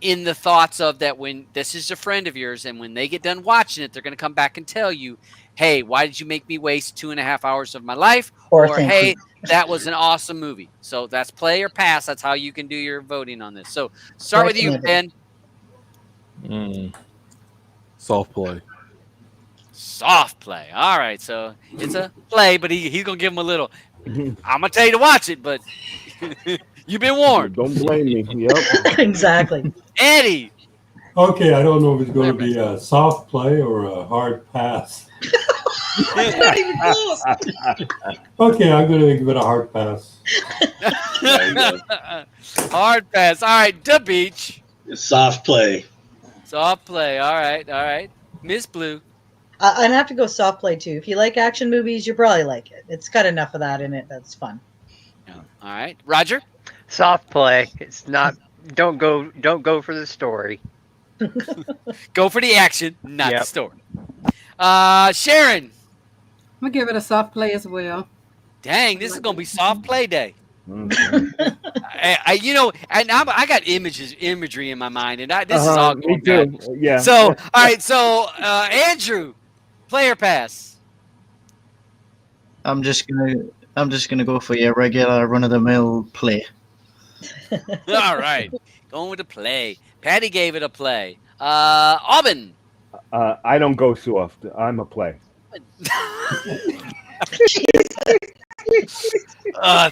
In the thoughts of that, when this is a friend of yours, and when they get done watching it, they're gonna come back and tell you, hey, why did you make me waste 2.5 hours of my life? Or hey, that was an awesome movie. So that's play or pass. That's how you can do your voting on this. So start with you, Ben. Soft play. Soft play. All right. So it's a play, but he's going to give him a little. I'm going to tell you to watch it, but you've been warned. Don't blame me. Yep. Exactly. Eddie. Okay, I don't know if it's going to be a soft play or a hard pass. Not even close. Okay, I'm going to give it a hard pass. Hard pass. All right, the beach. Soft play. Soft play. All right. Miss Blue. I'd have to go soft play too. If you like action movies, you probably like it. It's got enough of that in it. That's fun. All right, Roger. Soft play. It's not. Don't go for the story. Go for the action, not the story. Sharon. I'm gonna give it a soft play as well. Dang, this is gonna be soft play day. Mhm. I got imagery in my mind, and this is all Me going bad. too. Yeah. So, all right, so Andrew, player pass. I'm just gonna go for your regular run of the mill play. All right, going with a play. Patty gave it a play. Aubin. I don't go soft. I'm a play.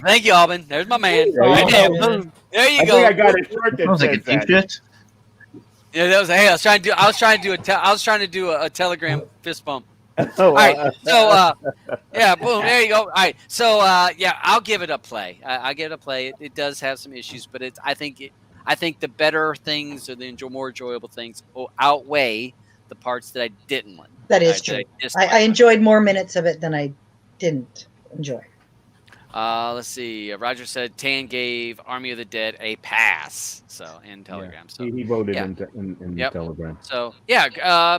Thank you, Aubin. There's my man. There you Right there. go. Boom. There you I go. think I got a shirt that Sounds like a says that. t-shirt. Yeah, that was. Hey, I was trying to do a telegram fist bump. Oh, All right, so yeah, boom, there you go. All right, so yeah, I'll give it a play. I'll give it a play. It does have some issues, but I think the better things or the more enjoyable things outweigh the parts that I didn't like. That is true. I enjoyed more minutes of it than I didn't enjoy. Let's see. Roger said Tan gave Army of the Dead a pass. So in Telegram. So he voted yeah. in Yep. Telegram. So yeah.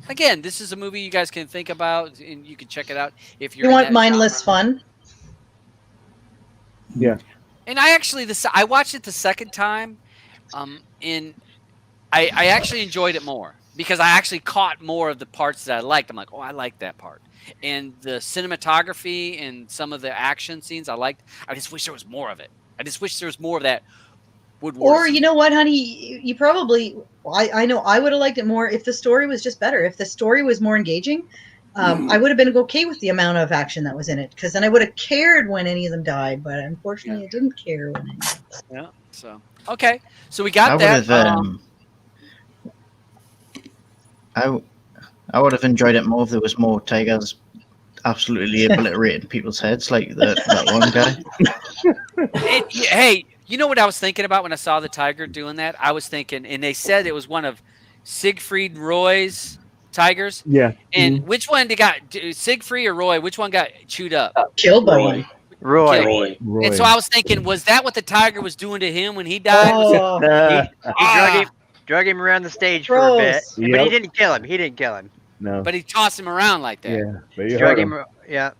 Again, this is a movie you guys can think about, and you can check it out if you're. You in want that mindless genre. fun? Yeah. And I watched it the second time, and I actually enjoyed it more because I actually caught more of the parts that I liked. I'm like, oh, I like that part, and the cinematography and some of the action scenes I liked. I just wish there was more of it. I just wish there was more of that. Or you know what, honey, you probably. I know I would have liked it more if the story was just better. If the story was more engaging, I would have been okay with the amount of action that was in it, because then I would have cared when any of them died. But unfortunately, I didn't care when. Yeah. So okay, so we got I that. I would have enjoyed it more if there was more tigers absolutely obliterating people's heads like that one guy. Hey, you know what I was thinking about when I saw the tiger doing that? I was thinking, and they said it was one of Siegfried Roy's tigers. Yeah. And which one got Siegfried or Roy? Which one got chewed up? Killed by one. Roy. And so I was thinking, was that what the tiger was doing to him when he died? Was Oh. He drug him around the stage for a bit, Gross. but he Yep. didn't kill him. He didn't kill him. No. but he tossed him around like that. Yeah. But you Drug heard him. him. Yeah.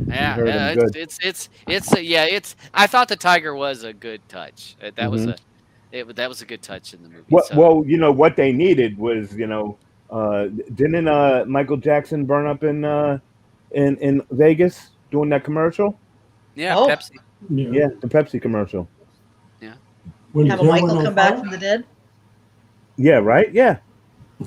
Yeah, heard him good. it's. I thought the tiger was a good touch. That was that was a good touch in the movie. Well, you know what they needed was, didn't Michael Jackson burn up in Vegas doing that commercial? Yeah, Oh. Pepsi. Yeah, the Pepsi commercial. When Have a his hair Michael went on come back fire? from the dead? Yeah, right? Yeah.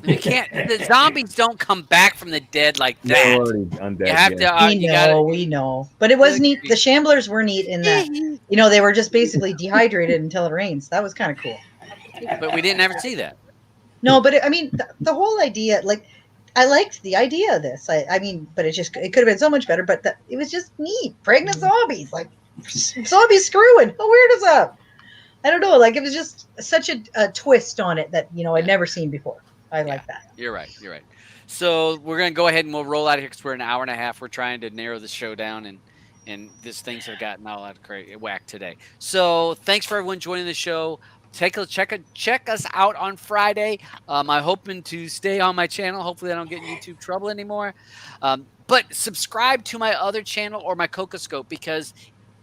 You can't. The zombies don't come back from the dead like They're that. already undead. You have yeah. to. We know. But it was neat. The Shamblers were neat in that, they were just basically dehydrated until it rains. That was kind of cool. But we didn't ever see that. No, but the whole idea, like, I liked the idea of this. But it could have been so much better. But it was just neat. Pregnant zombies, like zombies screwing. How weird is that? I don't know. Like, it was just such a twist on it that I'd never seen before. I like that. You're right. So we're gonna go ahead and we'll roll out of here because we're an hour and a half. We're trying to narrow the show down, and these things have gotten all out of whack today. So thanks for everyone joining the show. Check us out on Friday. I'm hoping to stay on my channel. Hopefully I don't get in YouTube trouble anymore. But subscribe to my other channel or my Cocoscope, because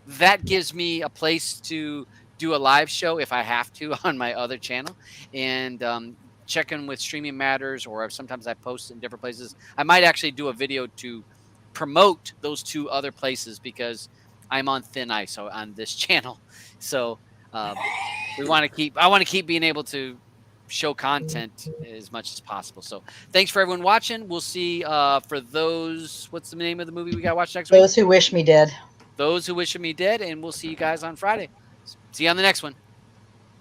that gives me a place to do a live show if I have to on my other channel. And check in with Streaming Matters, or sometimes I post in different places. I might actually do a video to promote those two other places because I'm on thin ice on this channel. So I want to keep being able to show content as much as possible. So thanks for everyone watching. We'll see for those, what's the name of the movie we got to watch next week? Those Who Wish Me Dead. Those Who Wish Me Dead, and we'll see you guys on Friday. See you on the next one.